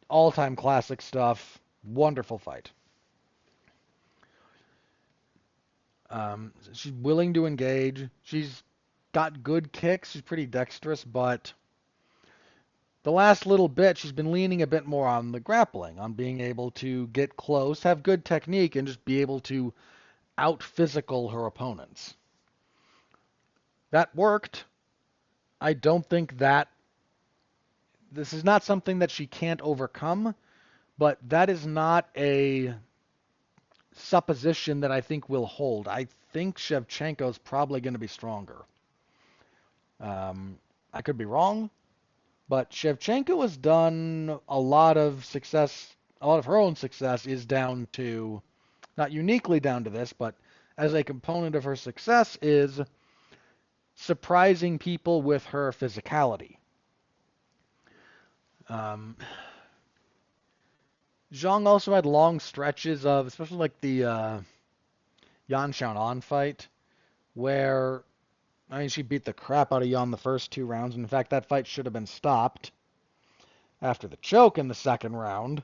[SPEAKER 1] all-time classic stuff. Wonderful fight. She's willing to engage. She's got good kicks. She's pretty dexterous, but the last little bit, she's been leaning a bit more on the grappling, on being able to get close, have good technique, and just be able to out-physical her opponents. That worked. I don't think that... This is not something that she can't overcome, but that is not a supposition that I think will hold. I think Shevchenko's probably going to be stronger. I could be wrong, but Shevchenko has done a lot of success. A lot of her own success is down to, not uniquely down to this, but as a component of her success is surprising people with her physicality. Zhang also had long stretches of, especially like the Yan Xiaonan fight, where, I mean, she beat the crap out of Yan the first two rounds. And in fact, that fight should have been stopped after the choke in the second round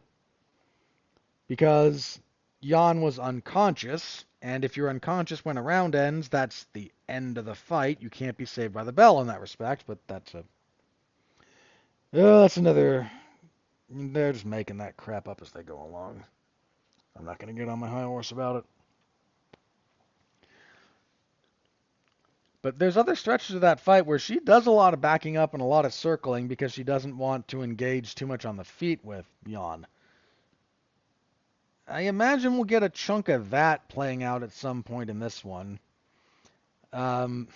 [SPEAKER 1] because Yan was unconscious. And if you're unconscious when a round ends, that's the end of the fight. You can't be saved by the bell in that respect, but that's another... They're just making that crap up as they go along. I'm not going to get on my high horse about it. But there's other stretches of that fight where she does a lot of backing up and a lot of circling because she doesn't want to engage too much on the feet with Yan. I imagine we'll get a chunk of that playing out at some point in this one. The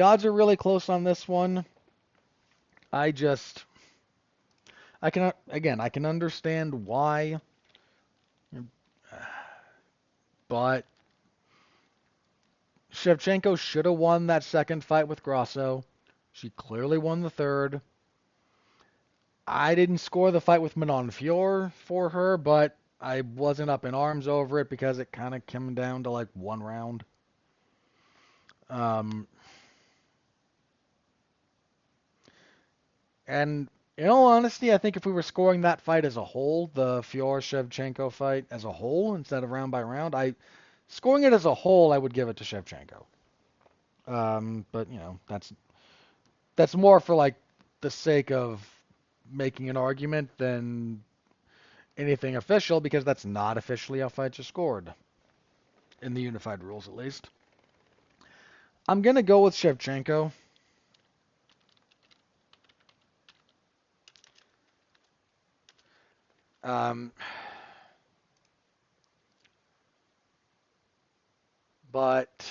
[SPEAKER 1] odds are really close on this one. I can understand why, but Shevchenko should have won that second fight with Grasso. She clearly won the third. I didn't score the fight with Manon Fior for her, but I wasn't up in arms over it because it kind of came down to like one round. And in all honesty, I think if we were scoring that fight as a whole, the Fior-Shevchenko fight as a whole, instead of round by round, scoring it as a whole, I would give it to Shevchenko. But you know, that's more for like the sake of making an argument than anything official, because that's not officially how fights are scored in the unified rules, at least. I'm gonna go with Shevchenko. But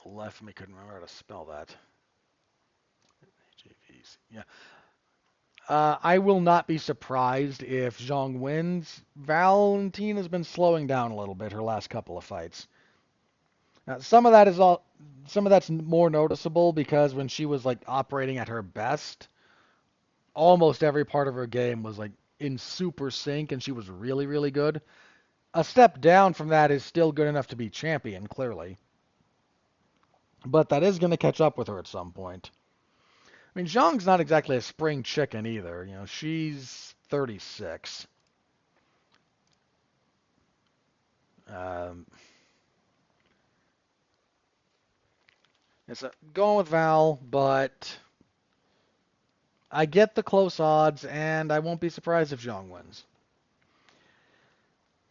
[SPEAKER 1] left me couldn't remember how to spell that. JVC. Yeah. I will not be surprised if Zhang wins. Valentine has been slowing down a little bit her last couple of fights. Some of that is all. Some of that's more noticeable because when she was like operating at her best, almost every part of her game was like in super sync, and she was really, really good. A step down from that is still good enough to be champion, clearly, but that is going to catch up with her at some point. I mean, Zhang's not exactly a spring chicken either. You know, she's 36. Um, it's going with Val, but I get the close odds, and I won't be surprised if Zhang wins.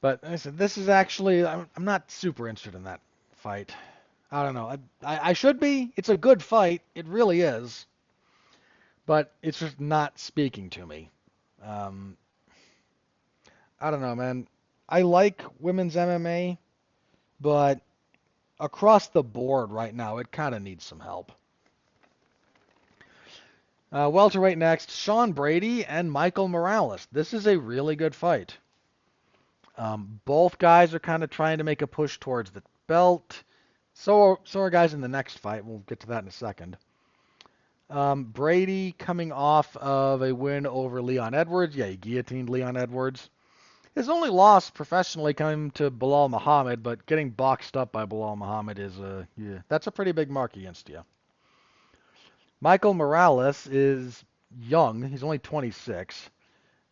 [SPEAKER 1] But like I said, this is actually, I'm not super interested in that fight. I don't know. I should be. It's a good fight. It really is. But it's just not speaking to me. Um, I don't know, man. I like women's MMA, but across the board right now, it kind of needs some help. Welterweight next, Sean Brady and Michael Morales. This is a really good fight. Both guys are kind of trying to make a push towards the belt. So are guys in the next fight. We'll get to that in a second. Brady coming off of a win over Leon Edwards. Yeah, he guillotined Leon Edwards. His only loss professionally came to Bilal Muhammad, but getting boxed up by Bilal Muhammad is that's a pretty big mark against you. Michael Morales is young. He's only 26.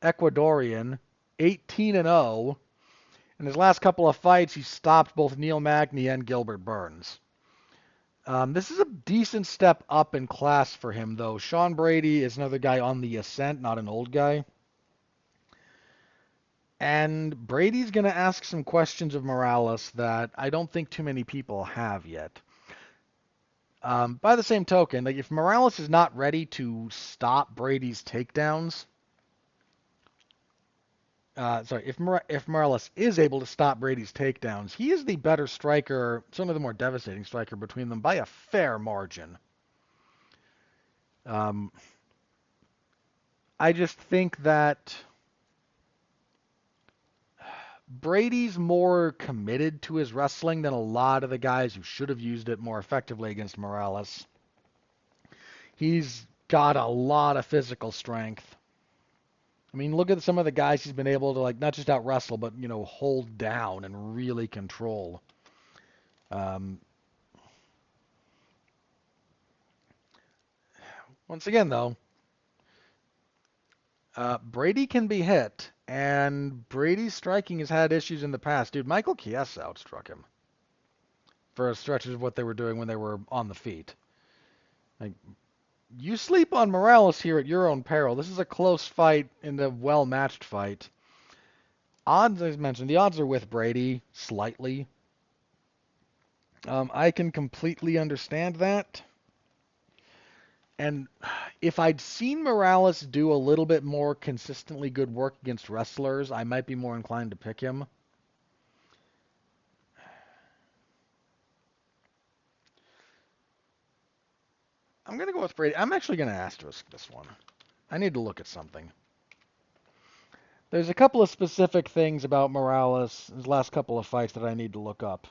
[SPEAKER 1] Ecuadorian, 18 and 0. In his last couple of fights, he stopped both Neil Magny and Gilbert Burns. This is a decent step up in class for him, though. Sean Brady is another guy on the ascent, not an old guy. And Brady's going to ask some questions of Morales that I don't think too many people have yet. By the same token, like if Morales is not ready to stop Brady's takedowns, if Morales is able to stop Brady's takedowns, he is the better striker, certainly the more devastating striker between them by a fair margin. Um, I just think that Brady's more committed to his wrestling than a lot of the guys who should have used it more effectively against Morales. He's got a lot of physical strength. I mean, look at some of the guys he's been able to like not just out wrestle, but hold down and really control. Um, Once again, though, Brady can be hit, and Brady's striking has had issues in the past. Dude, Michael Chiesa outstruck him for a stretch of what they were doing when they were on the feet. Like, you sleep on Morales here at your own peril. This is a close fight in a well-matched fight. Odds, as mentioned, the odds are with Brady slightly. I can completely understand that. And if I'd seen Morales do a little bit more consistently good work against wrestlers, I might be more inclined to pick him. I'm going to go with Brady. I'm actually going to asterisk this one. I need to look at something. There's a couple of specific things about Morales' his last couple of fights that I need to look up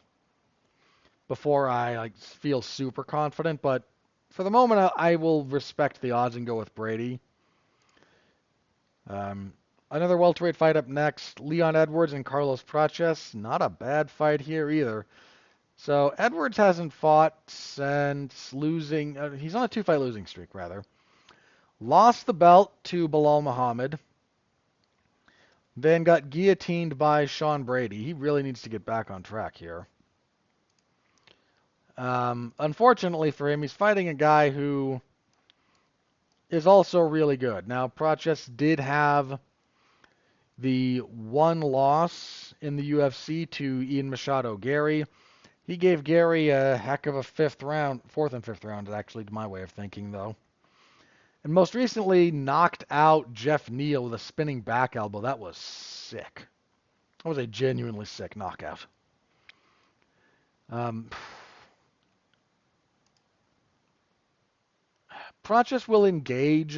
[SPEAKER 1] before I feel super confident, but for the moment I will respect the odds and go with Brady. Another welterweight fight up next, Leon Edwards and Carlos Praches. Not a bad fight here either. So Edwards hasn't fought since losing. He's on a two-fight losing streak, rather. Lost the belt to Bilal Muhammad. Then got guillotined by Sean Brady. He really needs to get back on track here. Unfortunately for him, he's fighting a guy who is also really good. Now, Praches did have the one loss in the UFC to Ian Machado Gary. He gave Gary a heck of a fourth and fifth round, actually, to my way of thinking, though. And most recently, knocked out Jeff Neal with a spinning back elbow. That was sick. That was a genuinely sick knockout. Um, Prochus will engage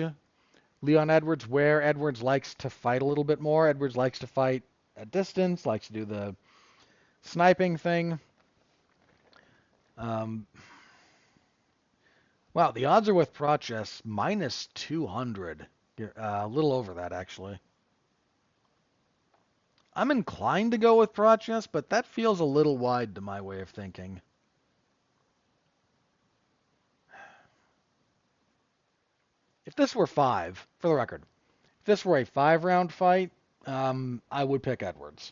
[SPEAKER 1] Leon Edwards where Edwards likes to fight a little bit more. Edwards likes to fight at distance, likes to do the sniping thing. Wow, the odds are with Prochus minus 200. A little over that, actually. I'm inclined to go with Prochus, but that feels a little wide to my way of thinking. If this were five, for the record, if this were a 5-round fight, I would pick Edwards.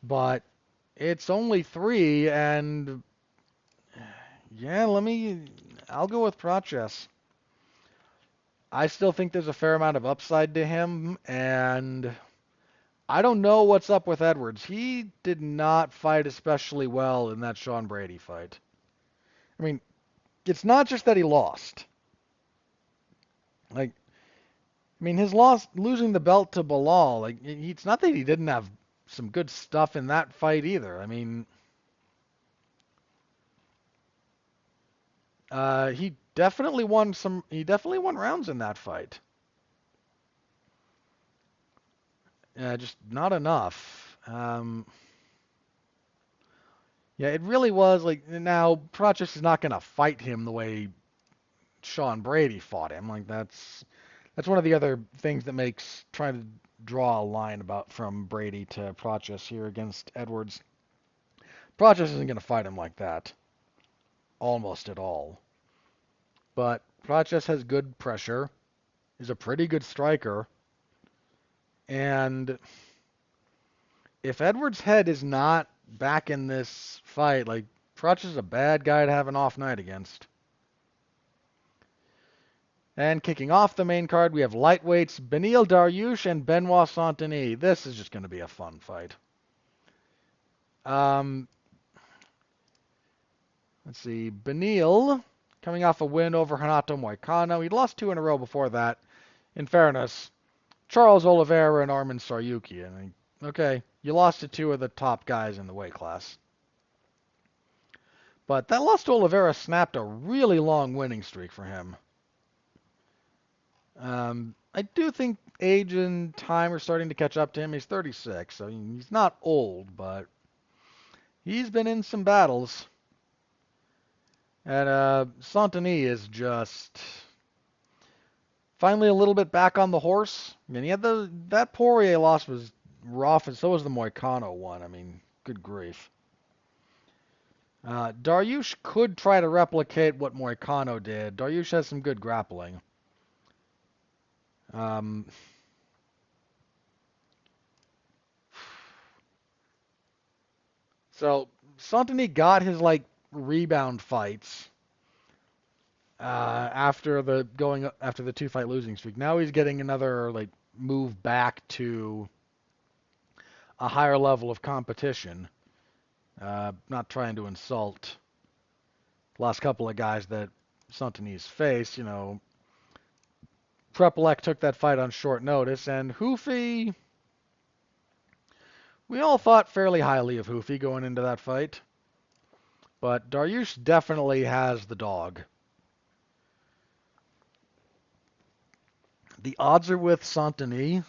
[SPEAKER 1] But it's only 3, and yeah, I'll go with Prochus. I still think there's a fair amount of upside to him, and I don't know what's up with Edwards. He did not fight especially well in that Sean Brady fight. I mean, it's not just that he lost. Like, I mean, losing the belt to Bilal, like, it's not that he didn't have some good stuff in that fight either. I mean, he definitely won rounds in that fight. Just not enough. Yeah, it really was like, now Prochus is not going to fight him the way Sean Brady fought him. Like, that's one of the other things that makes trying to draw a line from Brady to Prochus here against Edwards. Prochus isn't going to fight him like that, almost at all. But Prochus has good pressure, is a pretty good striker, and if Edwards' head is not back in this fight, like, Prochus is a bad guy to have an off night against. And kicking off the main card, we have lightweights Beneil Dariush and Benoit Saint-Denis. This is just going to be a fun fight. Let's see. Beneil, coming off a win over Renato Moicano. He'd lost 2 in a row before that. In fairness, Charles Oliveira and Arman Tsarukyan. Okay, you lost to 2 of the top guys in the weight class. But that loss to Oliveira snapped a really long winning streak for him. I do think age and time are starting to catch up to him. He's 36, so he's not old, but he's been in some battles. And Saint-Denis is just finally a little bit back on the horse. I mean, that Poirier loss was rough, and so was the Moicano one. I mean, good grief. Dariush could try to replicate what Moicano did. Dariush has some good grappling. So Saint-Denis got his rebound fights after the 2-fight losing streak. Now he's getting another move back to a higher level of competition. Not trying to insult the last couple of guys that Saint-Denis faced. Prepelec took that fight on short notice, and Hoofy, we all thought fairly highly of Hoofy going into that fight. But Dariush definitely has the dog. The odds are with Saint-Denis.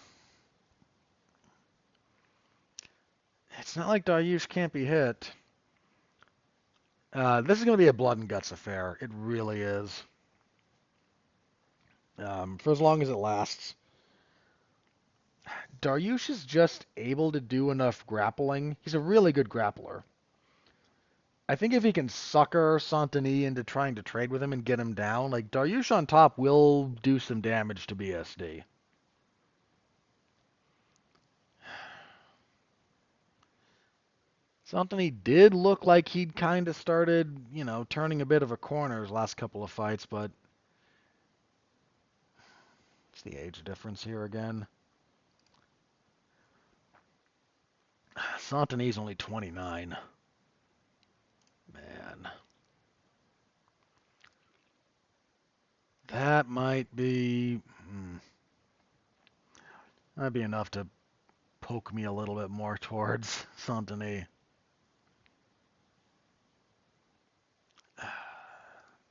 [SPEAKER 1] It's not like Dariush can't be hit. This is going to be a blood and guts affair. It really is. For as long as it lasts. Dariush is just able to do enough grappling. He's a really good grappler. I think if he can sucker Saint-Denis into trying to trade with him and get him down, Dariush on top will do some damage to BSD. Saint-Denis did look like he'd kind of started, turning a bit of a corner his last couple of fights, but it's the age difference here again. Saint-Denis is only 29. Man. That might be that'd be enough to poke me a little bit more towards Saint-Denis.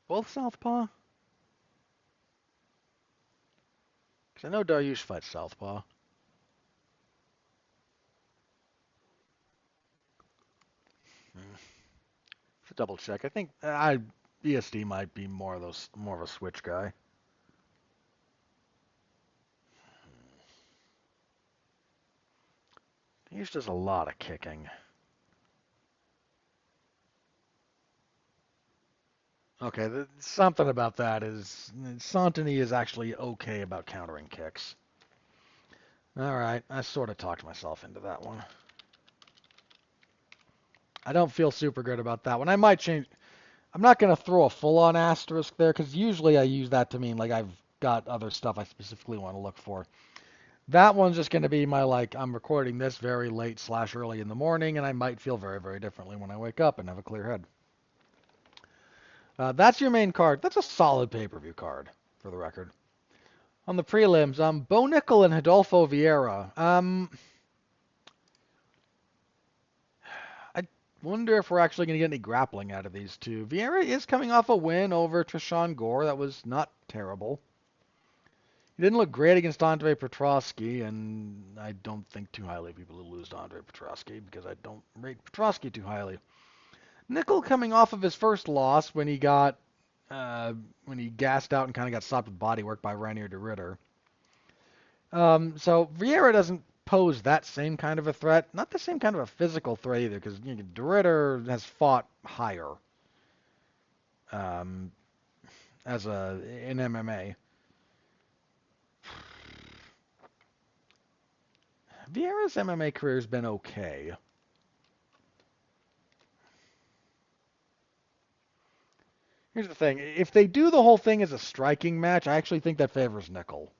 [SPEAKER 1] Both southpaw? Because I know Dariush fights Southpaw. Hmm. To double check, I think ESD might be more of a switch guy. He's just a lot of kicking. Okay, something about that is Santini is actually okay about countering kicks. All right, I sort of talked myself into that one. I don't feel super good about that one. I might change. I'm not going to throw a full-on asterisk there because usually I use that to mean like I've got other stuff I specifically want to look for. That one's just going to be my like I'm recording this very late / early in the morning and I might feel very, very differently when I wake up and have a clear head. That's your main card. That's a solid pay-per-view card for the record. On the prelims, Bo Nickel and Rodolfo Vieira. I wonder if we're actually going to get any grappling out of these two. Vieira is coming off a win over Trishan Gore. That was not terrible. He didn't look great against Andre Petrosky, and I don't think too highly of people who lose to Andre Petrosky because I don't rate Petrosky too highly. Nickel coming off of his first loss when he gassed out and kind of got stopped with body work by Rainier de Ritter. So Vieira doesn't pose that same kind of a threat. Not the same kind of a physical threat either, because de Ritter has fought higher um, in MMA. Vieira's MMA career has been okay. Here's the thing. If they do the whole thing as a striking match, I actually think that favors Nickel.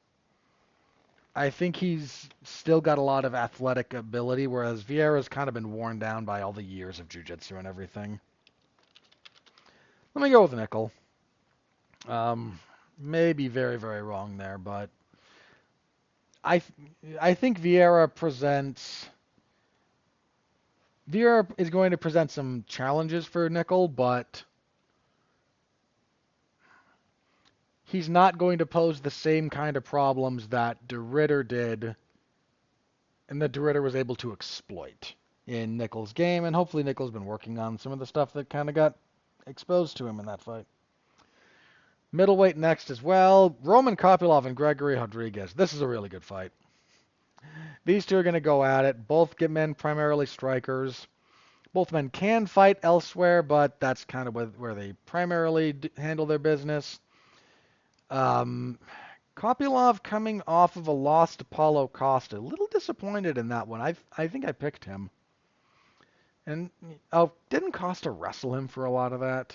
[SPEAKER 1] I think he's still got a lot of athletic ability, whereas Vieira's kind of been worn down by all the years of jiu-jitsu and everything. Let me go with Nickel. Maybe very, very wrong there, but I I think Vieira is going to present some challenges for Nickel, but he's not going to pose the same kind of problems that de Ritter did and that de Ritter was able to exploit in Nickel's game, and hopefully Nickel's been working on some of the stuff that kind of got exposed to him in that fight. Middleweight next as well. Roman Kopylov and Gregory Rodriguez. This is a really good fight. These two are going to go at it. Both get men primarily strikers. Both men can fight elsewhere, but that's kind of where they primarily handle their business. Kopylov coming off of a loss to Paulo Costa. A little disappointed in that one. I think I picked him. And didn't Costa wrestle him for a lot of that?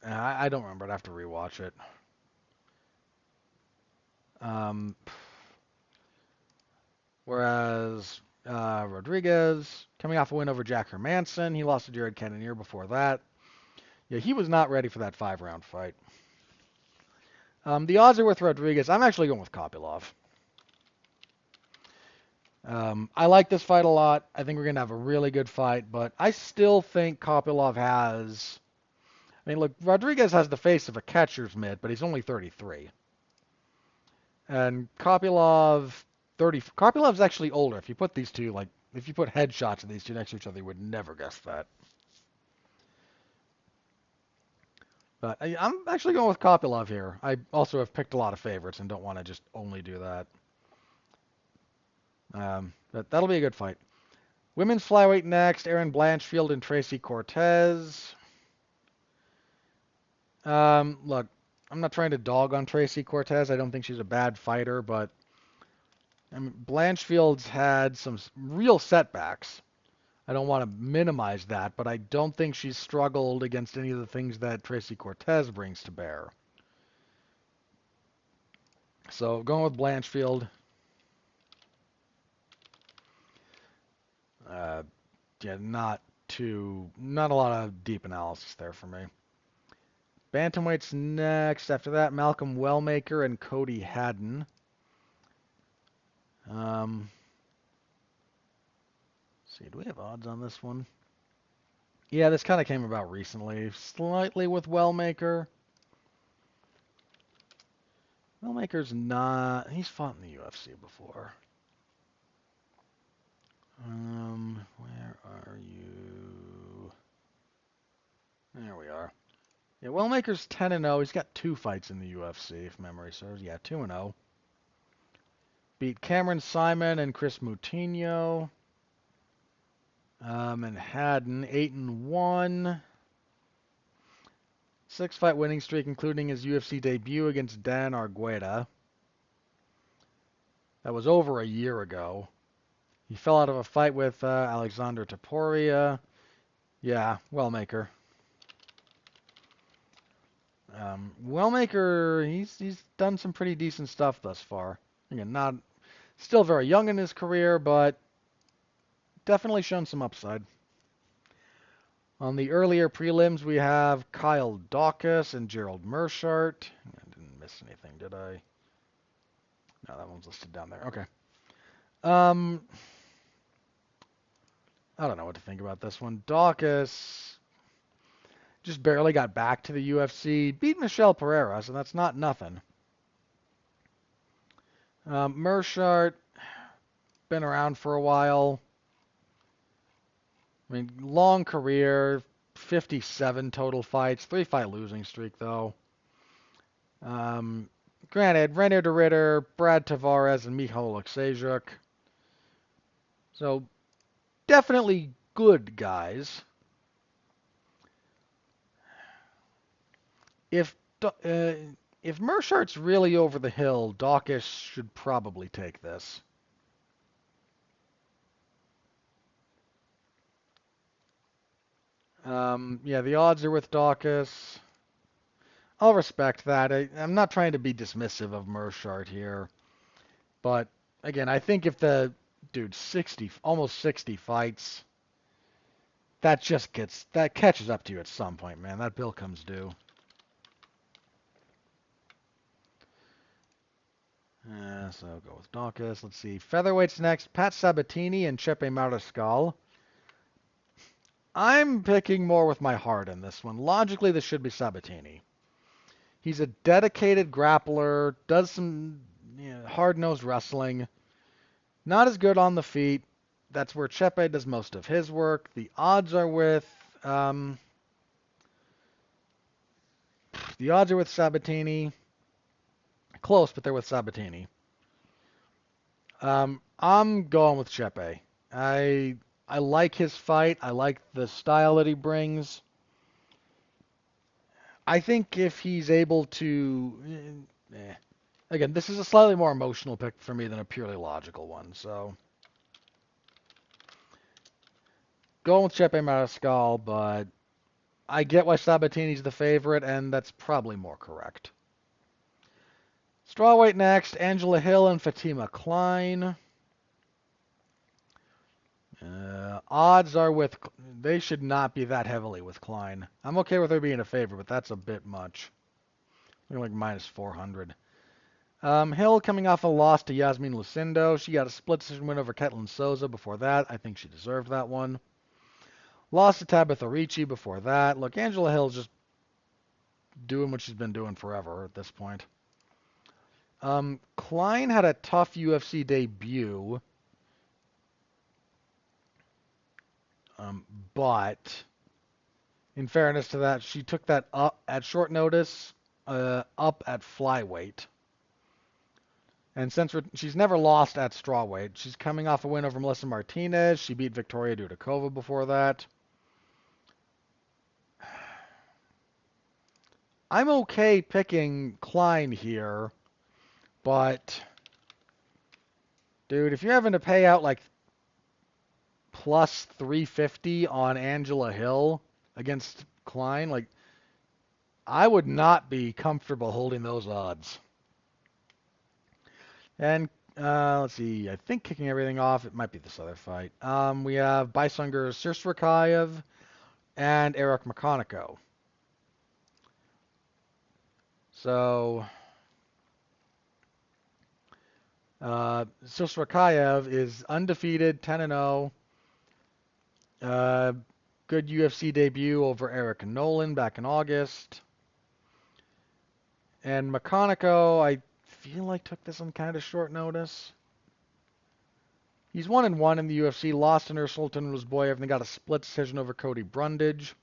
[SPEAKER 1] I don't remember. I'd have to rewatch it. Whereas Rodriguez coming off a win over Jack Hermanson. He lost to Jared Cannonier before that. Yeah, he was not ready for that 5-round fight. The odds are with Rodriguez. I'm actually going with Kopylov. I like this fight a lot. I think we're going to have a really good fight, but I still think Kopylov has... I mean, look, Rodriguez has the face of a catcher's mitt, but he's only 33. And Kopylov's actually older. If you put these two, if you put headshots of these two next to each other, you would never guess that. But I'm actually going with Kopylov here. I also have picked a lot of favorites and don't want to just only do that. But that'll be a good fight. Women's flyweight next, Erin Blanchfield and Tracy Cortez. Look, I'm not trying to dog on Tracy Cortez. I don't think she's a bad fighter, but I mean, Blanchfield's had some real setbacks. I don't want to minimize that, but I don't think she's struggled against any of the things that Tracy Cortez brings to bear. So going with Blanchfield. Yeah, not a lot of deep analysis there for me. Bantamweight's next. After that, Malcolm Wellmaker and Cody Haddon. See, do we have odds on this one? Yeah, this kind of came about recently. Slightly with Wellmaker. Wellmaker's not. He's fought in the UFC before. Where are you? There we are. Yeah, Wellmaker's 10-0. He's got 2 fights in the UFC, if memory serves. Yeah, 2-0. Beat Cameron Simon and Chris Moutinho. Manhattan, 8-1. 6-fight winning streak, including his UFC debut against Dan Argueta. That was over a year ago. He fell out of a fight with Alexander Topuria. Yeah, Wellmaker. Wellmaker, he's done some pretty decent stuff thus far. Again, not still very young in his career, but definitely shown some upside. On the earlier prelims, we have Kyle Dawkins and Gerald Meerschaert. I didn't miss anything, did I? No, that one's listed down there. Okay. I don't know what to think about this one. Dawkins just barely got back to the UFC. Beat Michel Pereira, so that's not nothing. Meerschaert, been around for a while. I mean, long career, 57 total fights, 3-fight losing streak, though. Granted, Reinier de Ridder, Brad Tavares, and Michal Oleksiejczuk. So, definitely good guys. If Meerschaert's really over the hill, Dawkins should probably take this. Yeah, the odds are with Dawkins. I'll respect that. I'm not trying to be dismissive of Meerschaert here, but again, I think if the dude almost 60 fights, that catches up to you at some point, man. That bill comes due. So I'll go with Dawkins. Let's see. Featherweights next. Pat Sabatini and Chepe Mariscal. I'm picking more with my heart in this one. Logically, this should be Sabatini. He's a dedicated grappler, does some hard-nosed wrestling. Not as good on the feet. That's where Chepe does most of his work. The odds are with Sabatini. Close, but they're with Sabatini. I'm going with Chepe. I like his fight. I like the style that he brings. I think if he's able to... Again, this is a slightly more emotional pick for me than a purely logical one, so... Going with Chepe Mariscal, but I get why Sabatini's the favorite, and that's probably more correct. Strawweight next, Angela Hill and Fatima Klein. Odds are with... They should not be that heavily with Klein. I'm okay with her being a favorite, but that's a bit much. Like minus 400. Hill coming off a loss to Yasmin Lucindo. She got a split decision win over Ketlin Souza before that. I think she deserved that one. Lost to Tabitha Ricci before that. Look, Angela Hill's just doing what she's been doing forever at this point. Klein had a tough UFC debut. But in fairness to that, she took that up at short notice, up at flyweight. And since she's never lost at strawweight, she's coming off a win over Melissa Martinez. She beat Victoria Dudakova before that. I'm okay picking Klein here, but dude, if you're having to pay out like plus 350 on Angela Hill against Klein, like I would not be comfortable holding those odds. And let's see, I think kicking everything off, it might be this other fight. We have Baisungar Sirsrakayev and Eric McConaughey. So Sirsrakayev is undefeated, 10-0. Good UFC debut over Eric Nolan back in August. And McConaughey, I feel like took this on kind of short notice. He's 1-1 in the UFC, lost to Nursultan Nazarbayev, and got a split decision over Cody Brundage.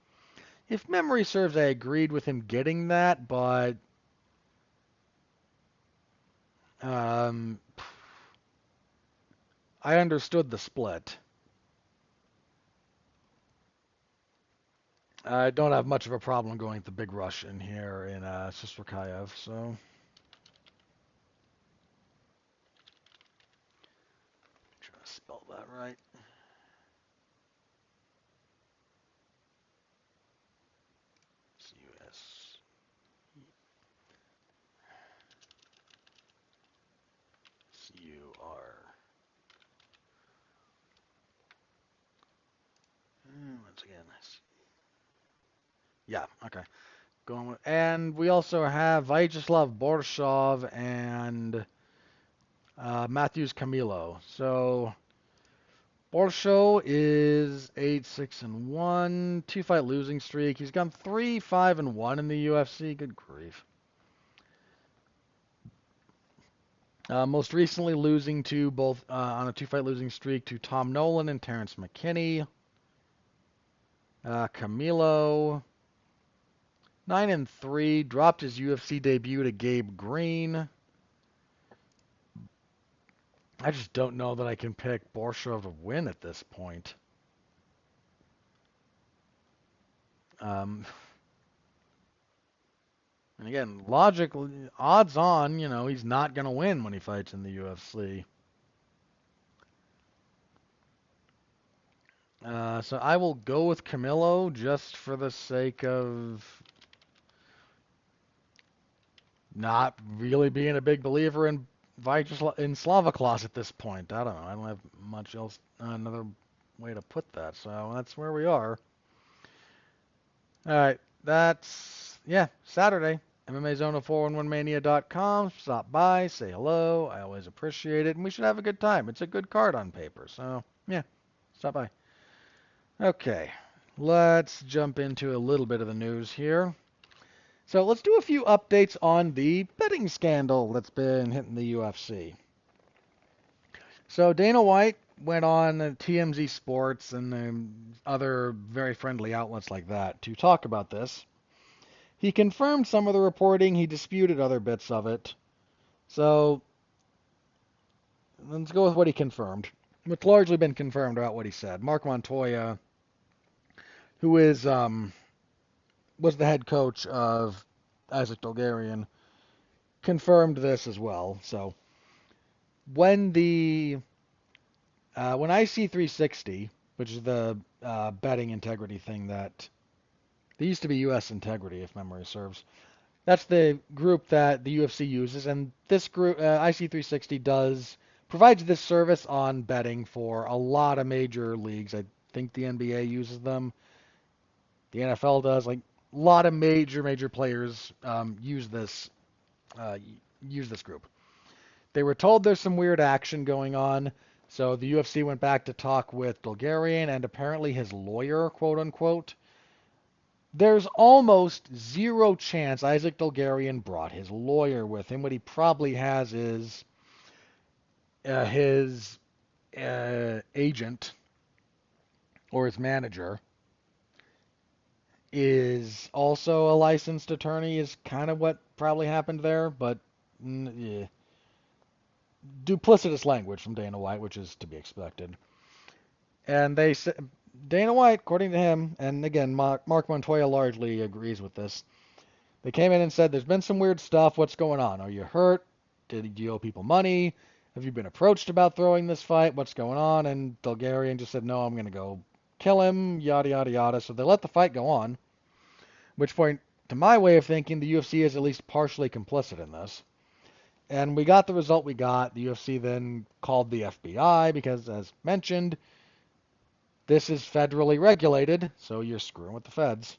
[SPEAKER 1] If memory serves, I agreed with him getting that, but I understood the split. I don't have much of a problem going with the big Russian here in Sisterkayev, so try to spell that right. US. CUR. Once again, yeah, okay. Going with, and we also have Vyacheslav Borshov and Matthews Camilo. So Borsho is 8-6-1, 2-fight losing streak. He's gone 3-5-1 in the UFC. Good grief. Most recently losing to both on a 2-fight losing streak to Tom Nolan and Terrence McKinney. Camilo 9-3, dropped his UFC debut to Gabe Green. I just don't know that I can pick Borshov to win at this point. And again, logically, odds on, he's not going to win when he fights in the UFC. So I will go with Camilo just for the sake of not really being a big believer in Slavoklas at this point. I don't know. I don't have much else, another way to put that. So that's where we are. All right. That's, Saturday. MMAZone411mania.com. Stop by, say hello. I always appreciate it. And we should have a good time. It's a good card on paper. So, stop by. Okay. Let's jump into a little bit of the news here. So let's do a few updates on the betting scandal that's been hitting the UFC. So Dana White went on TMZ Sports and other very friendly outlets like that to talk about this. He confirmed some of the reporting. He disputed other bits of it. So let's go with what he confirmed. It's largely been confirmed about what he said. Mark Montoya, who is was the head coach of Isaac Dolgarian, confirmed this as well. So when when IC360, which is the betting integrity thing that they used to be US Integrity, if memory serves. That's the group that the UFC uses, and this group, IC360, provides this service on betting for a lot of major leagues. I think the NBA uses them. The NFL does. Like a lot of major players use this group. They were told there's some weird action going on, so the UFC went back to talk with Dolgarian and apparently his lawyer, quote unquote. There's almost zero chance Isaac Dolgarian brought his lawyer with him. What he probably has is his agent or his manager is also a licensed attorney is kind of what probably happened there, but yeah. Duplicitous language from Dana White, which is to be expected. And they said, Dana White, according to him, and again, Mark Montoya largely agrees with this, they came in and said, there's been some weird stuff. What's going on? Are you hurt? Did you owe people money? Have you been approached about throwing this fight? What's going on? And Dolgarian just said, no, I'm going to go kill him, yada, yada, yada. So they let the fight go on, which point, to my way of thinking, the UFC is at least partially complicit in this. And we got the result we got. The UFC then called the FBI because, as mentioned, this is federally regulated, so you're screwing with the feds.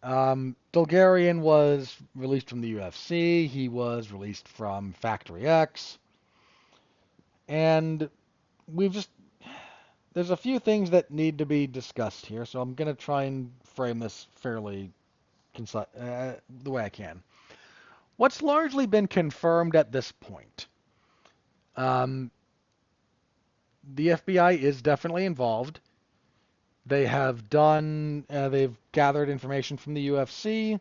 [SPEAKER 1] Dolgarian was released from the UFC. He was released from Factory X. And there's a few things that need to be discussed here, so I'm going to try and frame this fairly the way I can. what's largely been confirmed at this point. Um, the FBI is definitely involved. They've gathered information from the UFC.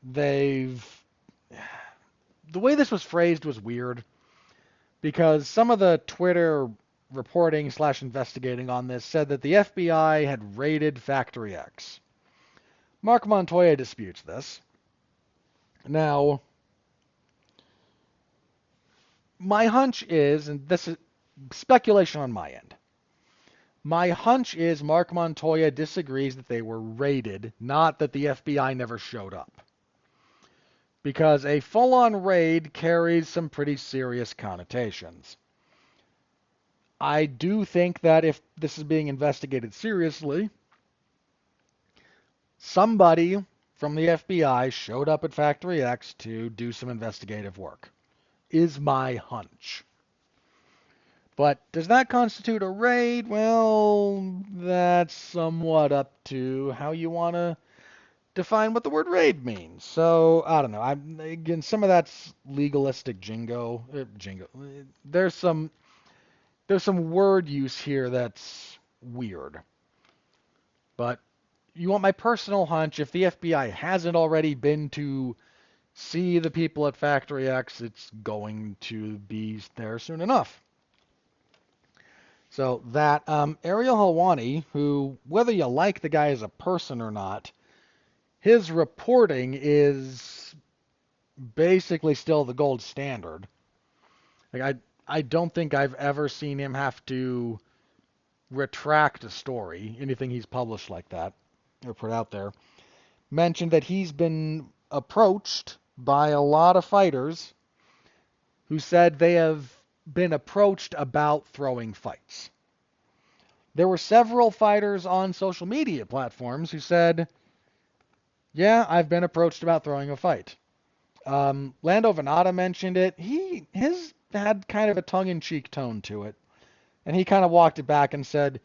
[SPEAKER 1] They've, the way this was phrased was weird because some of the Twitter reporting slash investigating on this said that the FBI had raided Factory X. Mark Montoya disputes this. Now, my hunch is, and this is speculation on my end, my hunch is Mark Montoya disagrees that they were raided, not that the FBI never showed up. Because a full-on raid carries some pretty serious connotations. I do think that if this is being investigated seriously, somebody from the FBI showed up at Factory X to do some investigative work, is my hunch. But does that constitute a raid? Well, that's somewhat up to how you want to define what the word raid means. So, I don't know. Again, some of that's legalistic jingo. There's some word use here that's weird. But you want my personal hunch, if the FBI hasn't already been to see the people at Factory X, it's going to be there soon enough. So that Ariel Helwani, who, whether you like the guy as a person or not, his reporting is basically still the gold standard. Like I don't think I've ever seen him have to retract a story, anything he's published like that or put out there. Mentioned that he's been approached by a lot of fighters who said they have been approached about throwing fights. There were several fighters on social media platforms who said, yeah, I've been approached about throwing a fight. Lando Venata mentioned it. His had kind of a tongue-in-cheek tone to it. And he kind of walked it back and said,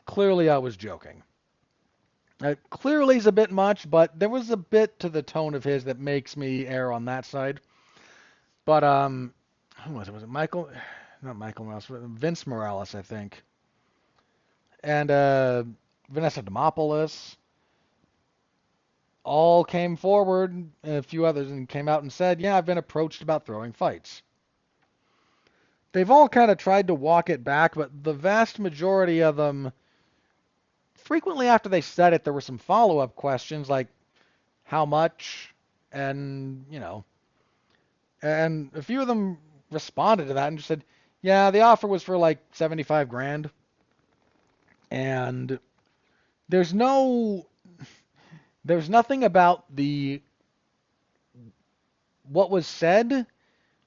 [SPEAKER 1] clearly I was joking. Clearly is a bit much, but there was a bit to the tone of his that makes me err on that side. But, who was it? Was it Michael? Not Michael Morales, but Vince Morales, I think. And Vanessa Demopoulos all came forward, and a few others, and came out and said, yeah, I've been approached about throwing fights. They've all kind of tried to walk it back, but the vast majority of them, frequently after they said it, there were some follow-up questions like, how much? And, and a few of them responded to that and just said, yeah, the offer was for like 75 grand. And there's nothing about what was said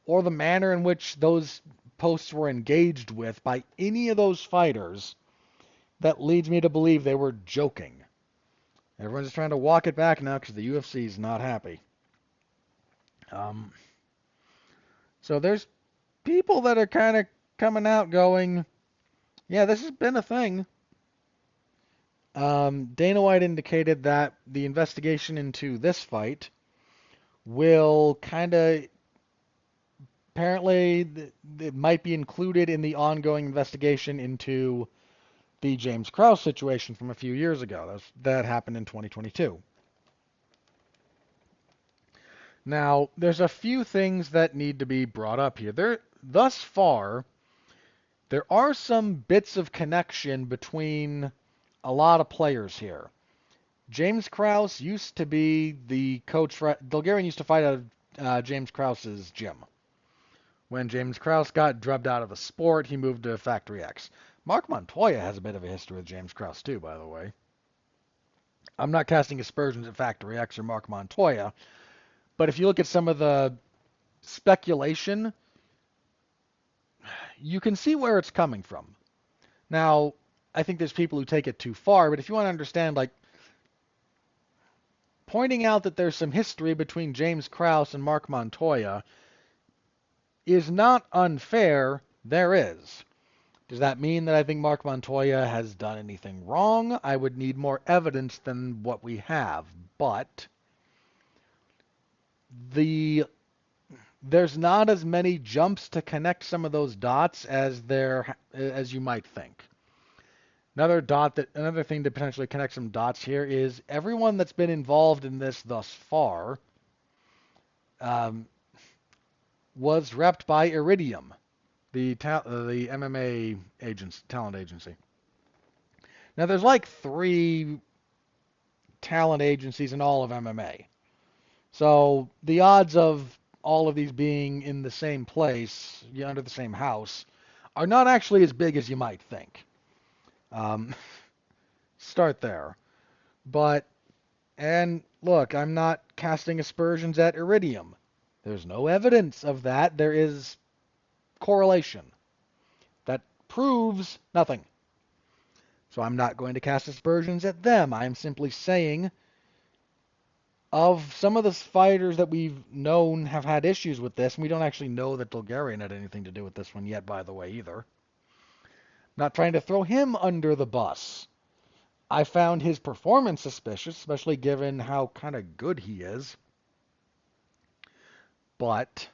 [SPEAKER 1] or the manner in which those posts were engaged with by any of those fighters that leads me to believe they were joking. Everyone's just trying to walk it back now because the UFC is not happy. So there's people that are kind of coming out going, yeah, this has been a thing. Dana White indicated that the investigation into this fight will apparently it might be included in the ongoing investigation into the James Krause situation from a few years ago. That happened in 2022. Now, there's a few things that need to be brought up here. Thus far, there are some bits of connection between a lot of players here. James Krause used to be the coach. Bulgarian used to fight out of James Krause's gym. When James Krause got drubbed out of the sport, he moved to Factory X. Mark Montoya has a bit of a history with James Krause too, by the way. I'm not casting aspersions at Factory X or Mark Montoya, but if you look at some of the speculation, you can see where it's coming from. Now, I think there's people who take it too far, but if you want to understand, like, pointing out that there's some history between James Krause and Mark Montoya is not unfair. There is. Does that mean that I think Mark Montoya has done anything wrong? I would need more evidence than what we have. But there's not as many jumps to connect some of those dots as you might think. Another thing to potentially connect some dots here is everyone that's been involved in this thus far um, was repped by Iridium, the MMA talent agency. Now there's like 3 talent agencies in all of MMA. So the odds of all of these being in the same place, under the same house, are not actually as big as you might think. Um, start there. And look, I'm not casting aspersions at Iridium. There's no evidence of that. There is correlation. That proves nothing. So I'm not going to cast aspersions at them. I'm simply saying of some of the fighters that we've known have had issues with this, and we don't actually know that Bulgarian had anything to do with this one yet, by the way, either. Not trying to throw him under the bus. I found his performance suspicious, especially given how kind of good he is. But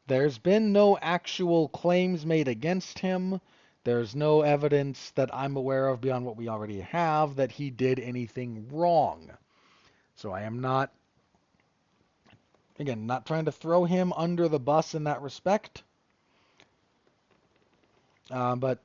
[SPEAKER 1] there's been no actual claims made against him. There's no evidence that I'm aware of beyond what we already have that he did anything wrong. So I am not, again, not trying to throw him under the bus in that respect. But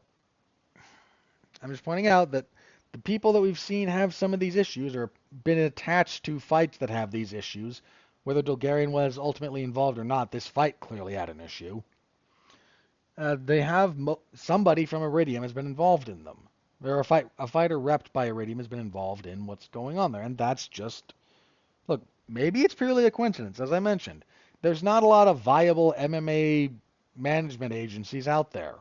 [SPEAKER 1] I'm just pointing out that the people that we've seen have some of these issues or been attached to fights that have these issues, whether Bulgarian was ultimately involved or not, this fight clearly had an issue. They have somebody from Iridium has been involved in them. A fighter repped by Iridium has been involved in what's going on there, and that's just, look, maybe it's purely a coincidence, as I mentioned. There's not a lot of viable MMA management agencies out there.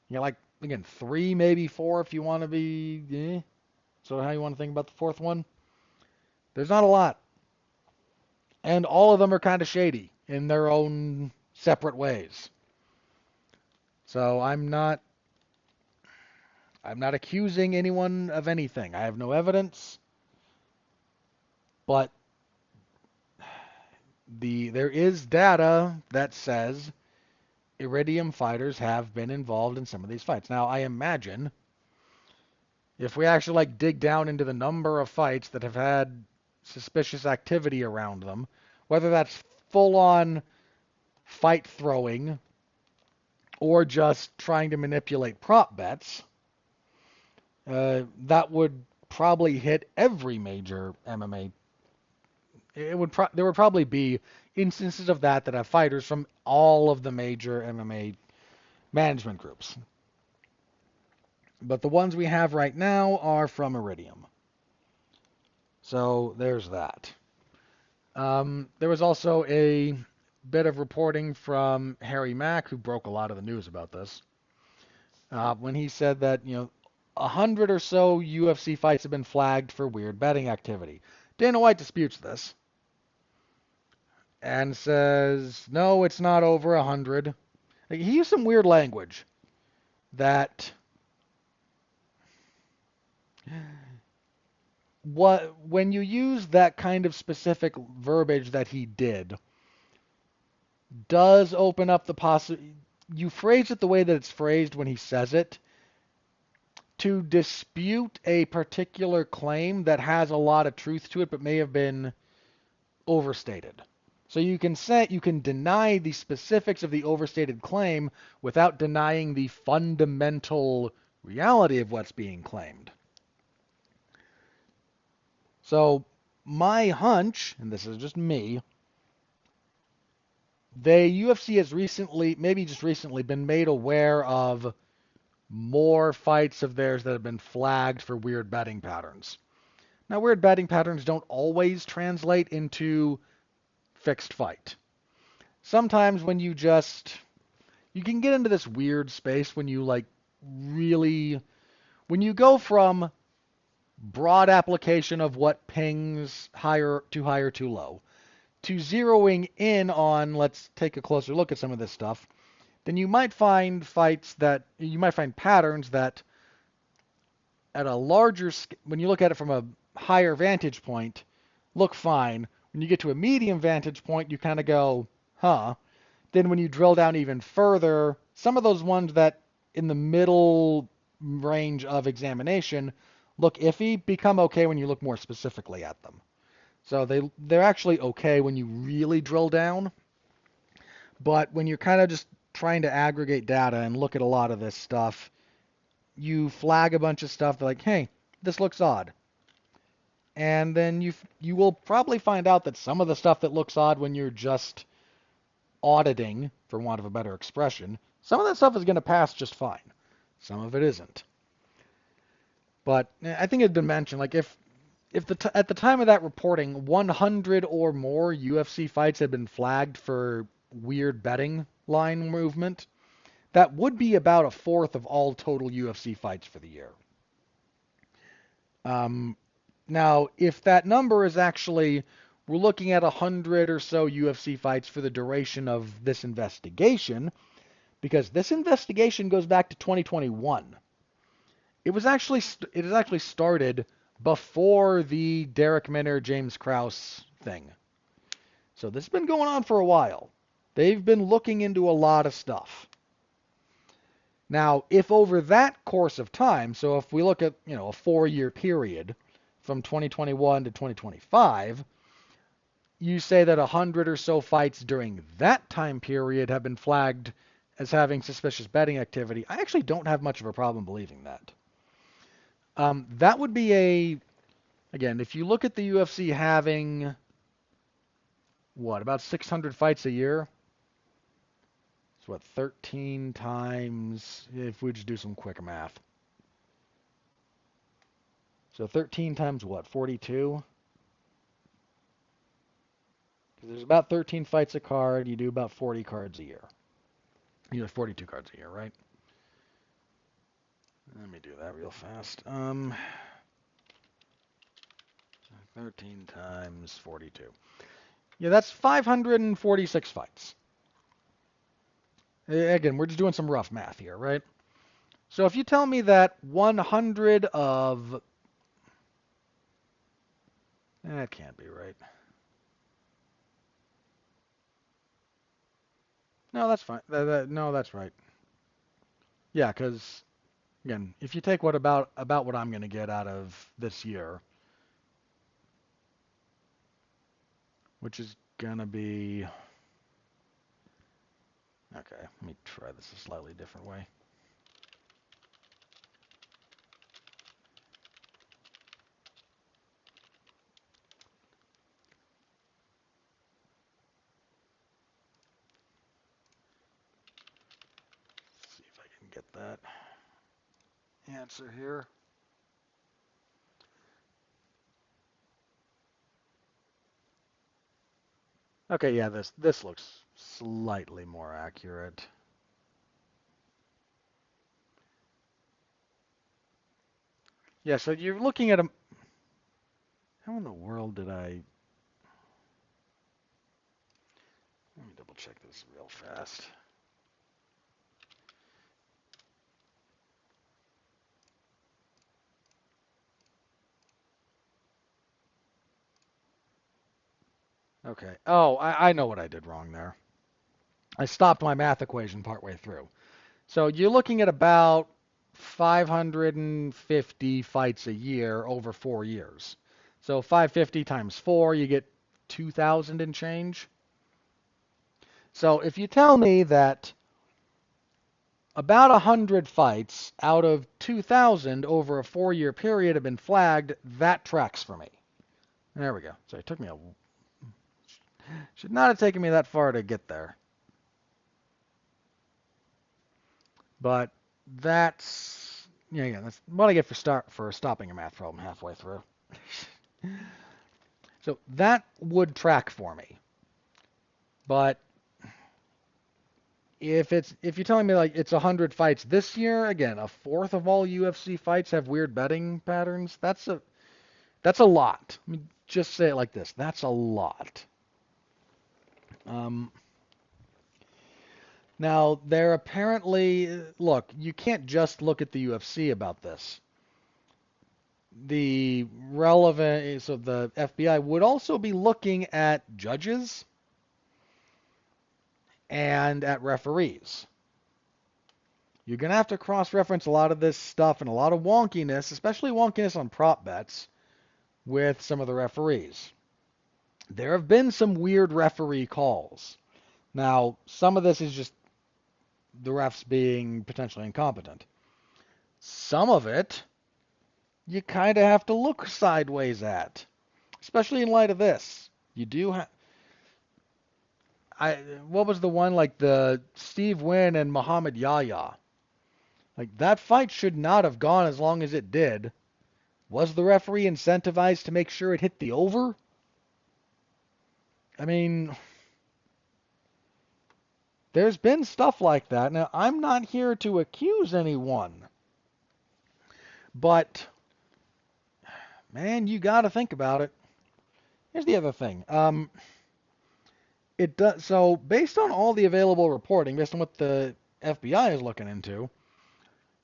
[SPEAKER 1] You know, like, again, 3, maybe 4 if you want to be, So how you want to think about the 4th one? There's not a lot. And all of them are kind of shady in their own separate ways. So I'm not accusing anyone of anything. I have no evidence. But there is data that says Iridium fighters have been involved in some of these fights. Now, I imagine if we actually dig down into the number of fights that have had suspicious activity around them, whether that's full-on fight throwing or just trying to manipulate prop bets, that would probably hit every major MMA. There would probably be instances of that have fighters from all of the major MMA management groups. But the ones we have right now are from Iridium. So there's that. There was also a bit of reporting from Harry Mack, who broke a lot of the news about this, when he said that 100 or so UFC fights have been flagged for weird betting activity. Dana White disputes this and says, no, it's not over 100. He used some weird language that when you use that kind of specific verbiage that he did, does open up the possibility. You phrase it the way that it's phrased when he says it to dispute a particular claim that has a lot of truth to it but may have been overstated. So you can deny the specifics of the overstated claim without denying the fundamental reality of what's being claimed. So my hunch, and this is just me, the UFC has maybe just recently, been made aware of more fights of theirs that have been flagged for weird betting patterns. Now, weird betting patterns don't always translate into fixed fight. Sometimes when you can get into this weird space when you when you go from broad application of what pings too high or too low to zeroing in on, let's take a closer look at some of this stuff, then you might find patterns that at a larger, when you look at it from a higher vantage point, look fine, When you get to a medium vantage point, you kind of go, huh. Then when you drill down even further, some of those ones that in the middle range of examination look iffy become okay when you look more specifically at them. So they're actually okay when you really drill down, but when you're kind of just trying to aggregate data and look at a lot of this stuff, you flag a bunch of stuff like, hey, this looks odd. And then you will probably find out that some of the stuff that looks odd when you're just auditing, for want of a better expression, some of that stuff is going to pass just fine. Some of it isn't. But I think it had been mentioned, like if at the time of that reporting, 100 or more UFC fights had been flagged for weird betting line movement, that would be about a fourth of all total UFC fights for the year. Now, if that number is actually, we're looking at 100 or so UFC fights for the duration of this investigation, because this investigation goes back to 2021. It is actually started before the Derek Minner, James Krause thing. So this has been going on for a while. They've been looking into a lot of stuff. Now, if over that course of time, so if we look at, a 4-year period from 2021 to 2025, you say that 100 or so fights during that time period have been flagged as having suspicious betting activity. I actually don't have much of a problem believing that. That would be again, if you look at the UFC having, about 600 fights a year? So 13 times, if we just do some quick math. So 13 times what, 42? Because there's about 13 fights a card, you do about 40 cards a year. You do 42 cards a year, right? Let me do that real fast. 13 times 42. Yeah, that's 546 fights. Again, we're just doing some rough math here, right? So if you tell me that 100 of... That can't be right. No, that's fine. No, that's right. Yeah, because, again, if you take about what I'm going to get out of this year, which is going to be... Okay, let me try this a slightly different way. Let's see if I can get that answer here. Okay, yeah, this looks slightly more accurate. Yeah, so you're looking at a... How in the world did I... Let me double check this real fast. Okay. Oh, I know what I did wrong there. I stopped my math equation partway through. So you're looking at about 550 fights a year over 4 years. So 550 times 4, you get 2,000 and change. So if you tell me that about 100 fights out of 2,000 over a 4-year period have been flagged, that tracks for me. There we go. So it took me should not have taken me that far to get there. But that's that's what I get for stopping a math problem halfway through. So that would track for me. But if you're telling me like it's 100 fights this year, again, a fourth of all UFC fights have weird betting patterns. That's a lot. Let me just say it like this. That's a lot. Now, they're apparently, look, you can't just look at the UFC about this. the relevant, so the FBI would also be looking at judges and at referees. You're going to have to cross-reference a lot of this stuff and a lot of wonkiness, especially wonkiness on prop bets, with some of the referees. There have been some weird referee calls. Now, some of this is just the refs being potentially incompetent. Some of it, you kind of have to look sideways at, especially in light of this. You do have... what was the one, like the Steve Wynn and Muhammad Yahya? Like, that fight should not have gone as long as it did. Was the referee incentivized to make sure it hit the over? I mean, there's been stuff like that. Now, I'm not here to accuse anyone, but, man, you got to think about it. Here's the other thing. It does, so based on all the available reporting, based on what the FBI is looking into,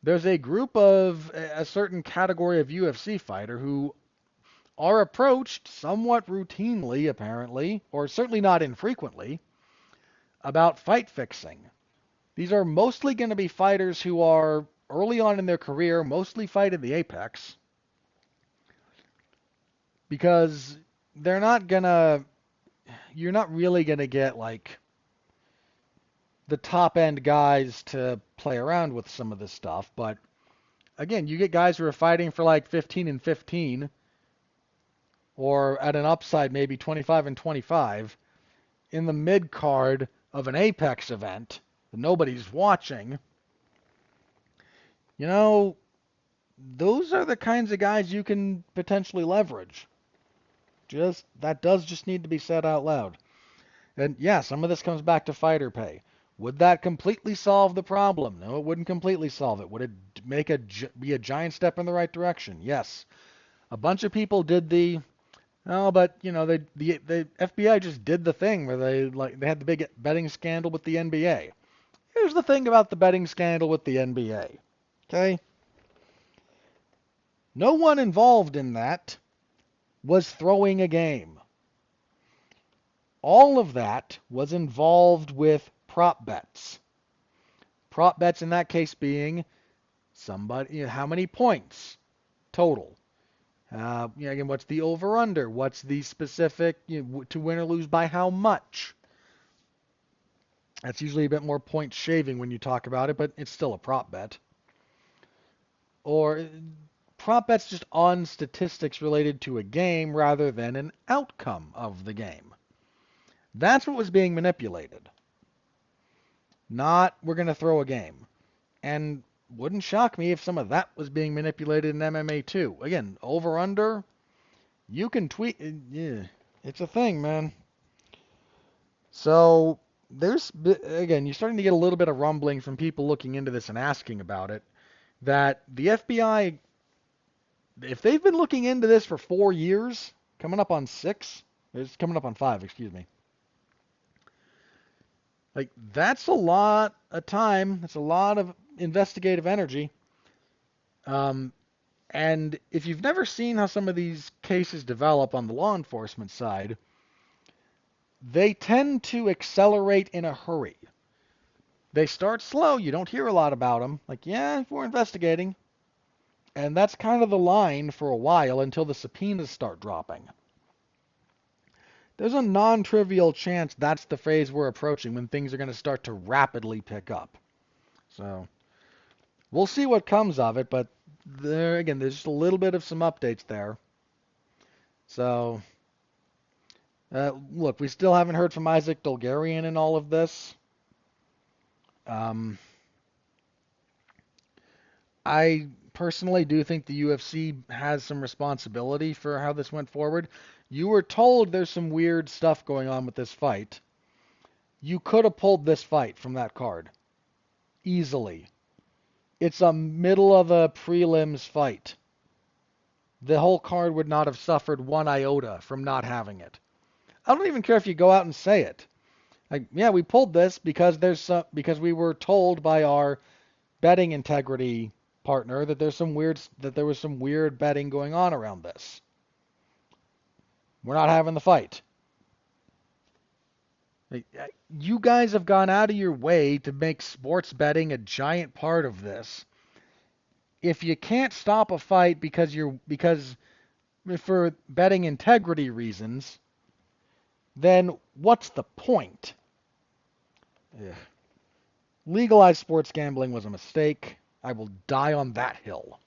[SPEAKER 1] there's a group of a certain category of UFC fighter who are approached somewhat routinely, apparently, or certainly not infrequently, about fight fixing. These are mostly going to be fighters who are early on in their career, mostly fight in the apex, because they're not going to, you're not really going to get like the top end guys to play around with some of this stuff, but again, you get guys who are fighting for like 15 and 15, or at an upside maybe 25 and 25 in the mid card of an Apex event that nobody's watching. You know, those are the kinds of guys you can potentially leverage. That does just need to be said out loud. And yeah, some of this comes back to fighter pay. Would that completely solve the problem? No, it wouldn't completely solve it. Would it be a giant step in the right direction? Yes. A bunch of people did but you know, the FBI just did the thing where they had the big betting scandal with the NBA. Here's the thing about the betting scandal with the NBA. Okay? No one involved in that was throwing a game. All of that was involved with prop bets. Prop bets in that case being how many points total. Again, what's the over/under? What's the specific to win or lose by how much? That's usually a bit more point shaving when you talk about it, but it's still a prop bet. Or prop bets just on statistics related to a game rather than an outcome of the game. That's what was being manipulated. Not, we're going to throw a game. And wouldn't shock me if some of that was being manipulated in MMA too. Again, over/under, you can tweak. Yeah, it's a thing, man. So again, you're starting to get a little bit of rumbling from people looking into this and asking about it, that the FBI, if they've been looking into this for 4 years, coming up on 6, it's coming up on 5, excuse me. Like, that's a lot of time. That's a lot of investigative energy. And if you've never seen how some of these cases develop on the law enforcement side, they tend to accelerate in a hurry. They start slow. You don't hear a lot about them. Like, yeah, we're investigating. And that's kind of the line for a while until the subpoenas start dropping. There's a non-trivial chance that's the phase we're approaching when things are going to start to rapidly pick up. So we'll see what comes of it, but there's just a little bit of some updates there. So, look, we still haven't heard from Isaac Dolgarian in all of this. I personally do think the UFC has some responsibility for how this went forward. You were told there's some weird stuff going on with this fight. You could have pulled this fight from that card. Easily. It's a middle of a prelims fight. The whole card would not have suffered one iota from not having it. I don't even care if you go out and say it. Like, yeah, we pulled this because we were told by our betting integrity partner that there was some weird betting going on around this. We're not having the fight. You guys have gone out of your way to make sports betting a giant part of this. If you can't stop a fight because for betting integrity reasons, then what's the point? Ugh. Legalized sports gambling was a mistake. I will die on that hill.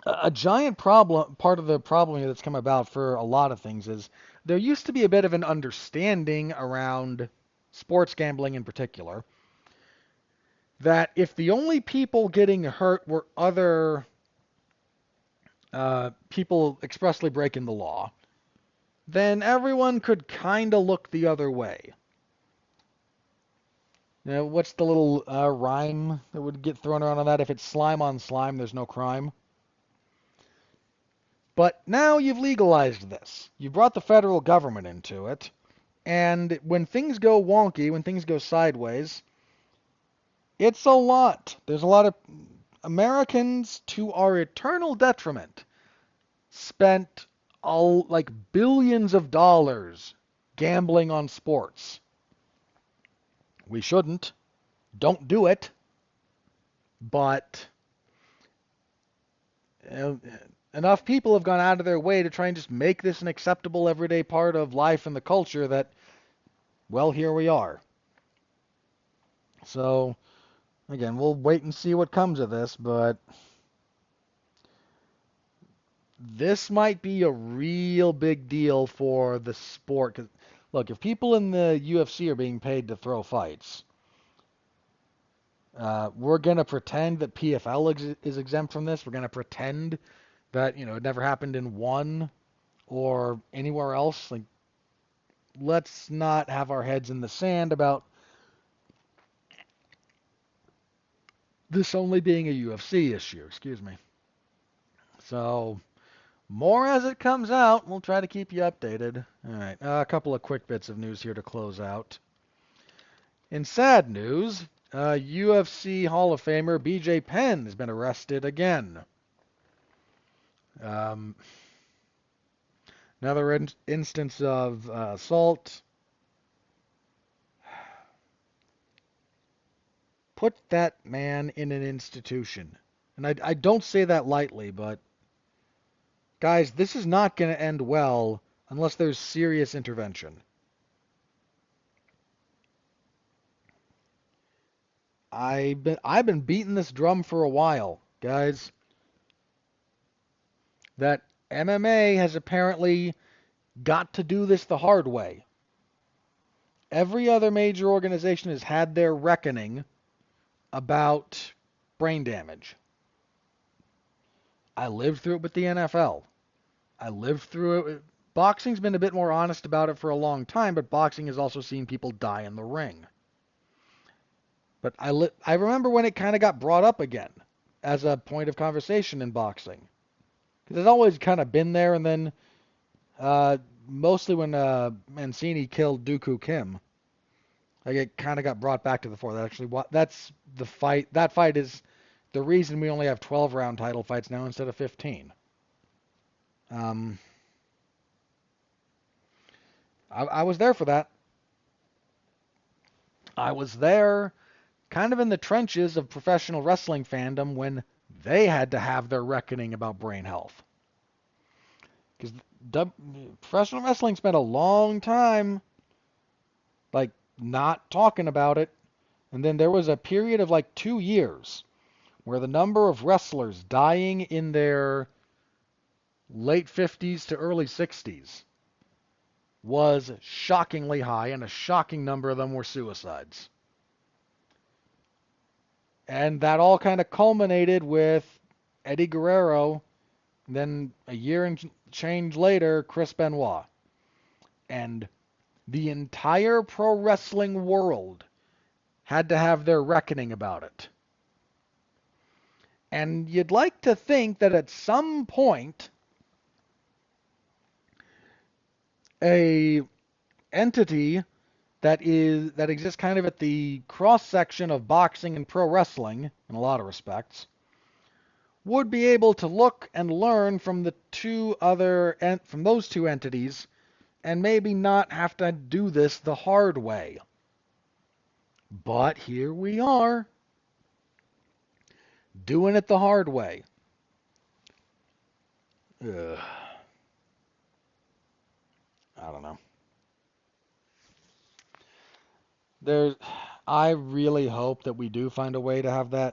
[SPEAKER 1] A giant part of the problem that's come about for a lot of things is there used to be a bit of an understanding around sports gambling in particular that if the only people getting hurt were other people expressly breaking the law, then everyone could kind of look the other way. You know, what's the little rhyme that would get thrown around on that? If it's slime on slime, there's no crime. But now you've legalized this. You brought the federal government into it. And when things go wonky, when things go sideways, it's a lot. There's a lot of Americans, to our eternal detriment, spent like billions of dollars gambling on sports. We shouldn't. Don't do it. But enough people have gone out of their way to try and just make this an acceptable everyday part of life and the culture that, well, here we are. So, again, we'll wait and see what comes of this, but this might be a real big deal for the sport. 'Cause, look, if people in the UFC are being paid to throw fights, we're going to pretend that PFL is exempt from this. We're going to pretend that, it never happened in one or anywhere else. Like, let's not have our heads in the sand about this only being a UFC issue. Excuse me. So, more as it comes out. We'll try to keep you updated. All right, a couple of quick bits of news here to close out. In sad news, UFC Hall of Famer BJ Penn has been arrested again. Another instance of assault. Put that man in an institution. And I don't say that lightly, but guys, this is not going to end well unless there's serious intervention. I've been beating this drum for a while, guys, that MMA has apparently got to do this the hard way. Every other major organization has had their reckoning about brain damage. I lived through it with the NFL. I lived through it. Boxing's been a bit more honest about it for a long time, but boxing has also seen people die in the ring. But I remember when it kind of got brought up again as a point of conversation in boxing. Because it's always kind of been there, and then mostly when Mancini killed Dooku Kim, like it kind of got brought back to the fore. That's the fight. That fight is the reason we only have 12-round title fights now instead of 15. I was there for that. I was there kind of in the trenches of professional wrestling fandom when they had to have their reckoning about brain health. Because professional wrestling spent a long time, like, not talking about it. And then there was a period of like 2 years where the number of wrestlers dying in their late 50s to early 60s was shockingly high, and a shocking number of them were suicides. And that all kind of culminated with Eddie Guerrero, and then a year and change later, Chris Benoit. And the entire pro wrestling world had to have their reckoning about it. And you'd like to think that at some point, a entity that exists kind of at the cross section of boxing and pro wrestling in a lot of respects, would be able to look and learn from from those two entities and maybe not have to do this the hard way. But here we are, doing it the hard way. Ugh. I don't know. There's, I really hope that we do find a way to have the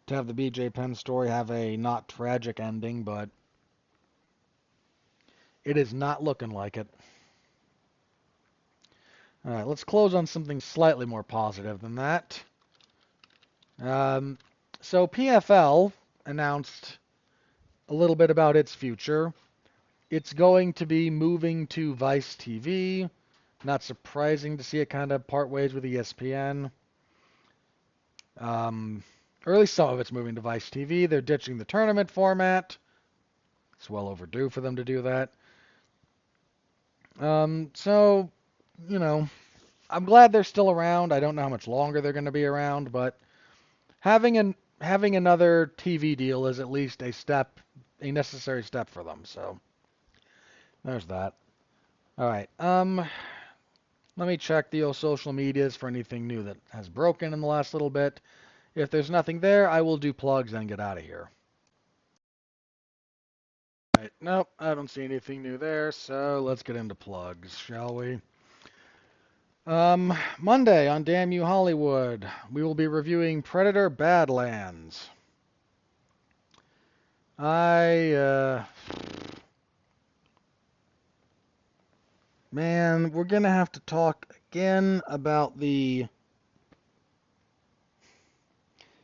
[SPEAKER 1] BJ Penn story have a not tragic ending, but it is not looking like it. All right, let's close on something slightly more positive than that. Um, so PFL announced a little bit about its future. It's going to be moving to Vice TV. Not surprising to see it kind of part ways with ESPN. Or at least some of it's moving to Vice TV. They're ditching the tournament format. It's well overdue for them to do that. So, you know, I'm glad they're still around. I don't know how much longer they're going to be around, but having another TV deal is at least a necessary step for them. So there's that. All right. Let me check the old social medias for anything new that has broken in the last little bit. If there's nothing there, I will do plugs and get out of here. All right. Nope, I don't see anything new there. So let's get into plugs, shall we? Monday on Damn You Hollywood, we will be reviewing Predator Badlands. Man, we're gonna have to talk again about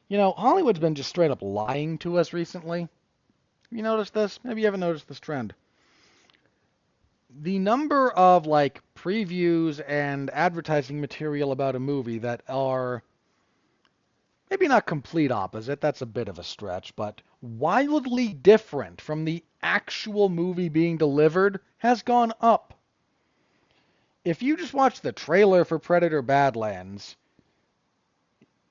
[SPEAKER 1] Hollywood's been just straight up lying to us recently. Have you noticed this? Maybe you haven't noticed this trend. The number of previews and advertising material about a movie that are maybe not complete opposite, that's a bit of a stretch, but wildly different from the actual movie being delivered has gone up. If you just watch the trailer for Predator Badlands,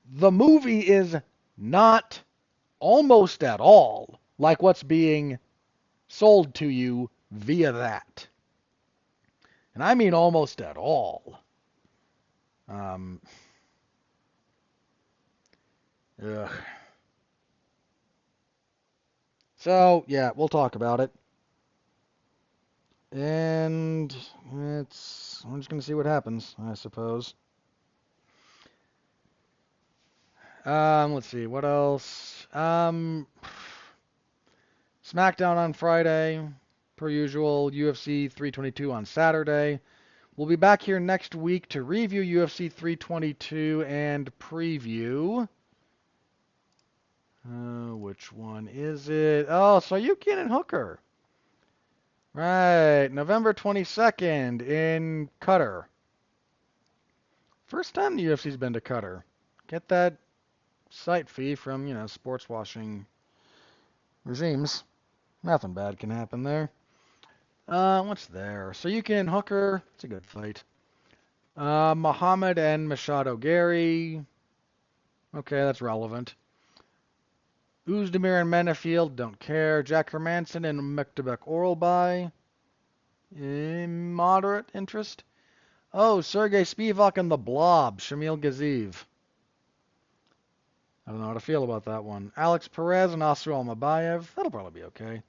[SPEAKER 1] the movie is not almost at all like what's being sold to you via that. And I mean almost at all. Ugh. So, yeah, we'll talk about it. And we're just going to see what happens, I suppose. Let's see, what else? SmackDown on Friday, per usual, UFC 322 on Saturday. We'll be back here next week to review UFC 322 and preview. Which one is it? Oh, Sayukian and Hooker. Right, November 22nd in Qatar. First time the UFC's been to Qatar. Get that site fee from, sports washing regimes. Nothing bad can happen there. What's there? Sayukian Hooker. It's a good fight. Muhammad and Machado Gary. Okay, that's relevant. Uzdemir and Menafield, don't care. Jack Hermanson and Mektabek Oralbai. Moderate interest. Oh, Sergey Spivak and the Blob. Shamil Gaziv. I don't know how to feel about that one. Alex Perez and Asur Almabayev. That'll probably be okay.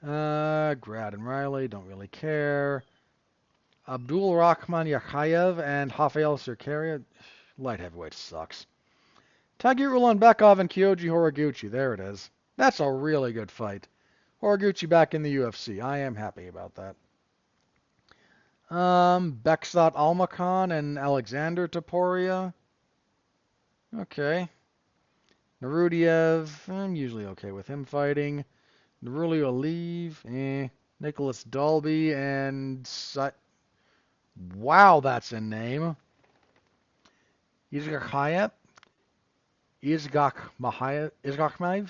[SPEAKER 1] Grad and Riley, don't really care. Abdul Rahman Yakhayev and Rafael Sirkaria. Light heavyweight sucks. Tagir Ulanbekov and Kyoji Horiguchi. There it is. That's a really good fight. Horiguchi back in the UFC. I am happy about that. Beksat Almakhan and Alexander Topuria. Okay. Narudiev. I'm usually okay with him fighting. Naruli Olive. Nicholas Dalby and... Wow, that's a name. Izgak Hayat. Izgak Mahayev?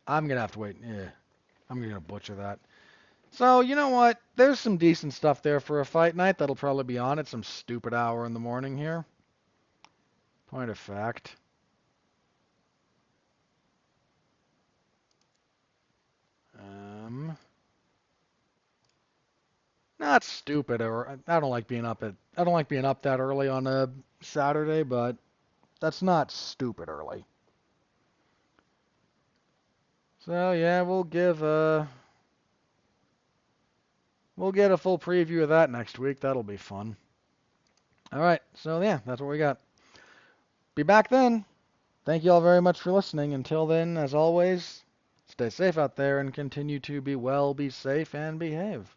[SPEAKER 1] I'm going to have to wait. I'm going to butcher that. So, you know what? There's some decent stuff there for a fight night that'll probably be on at some stupid hour in the morning here. Point of fact. Um, Not stupid, or I don't like being up at I don't like being up that early on a Saturday, but that's not stupid early. So yeah, we'll get a full preview of that next week. That'll be fun. All right, so yeah, that's what we got. Be back then. Thank you all very much for listening. Until then, as always, stay safe out there and continue to be well, be safe, and behave.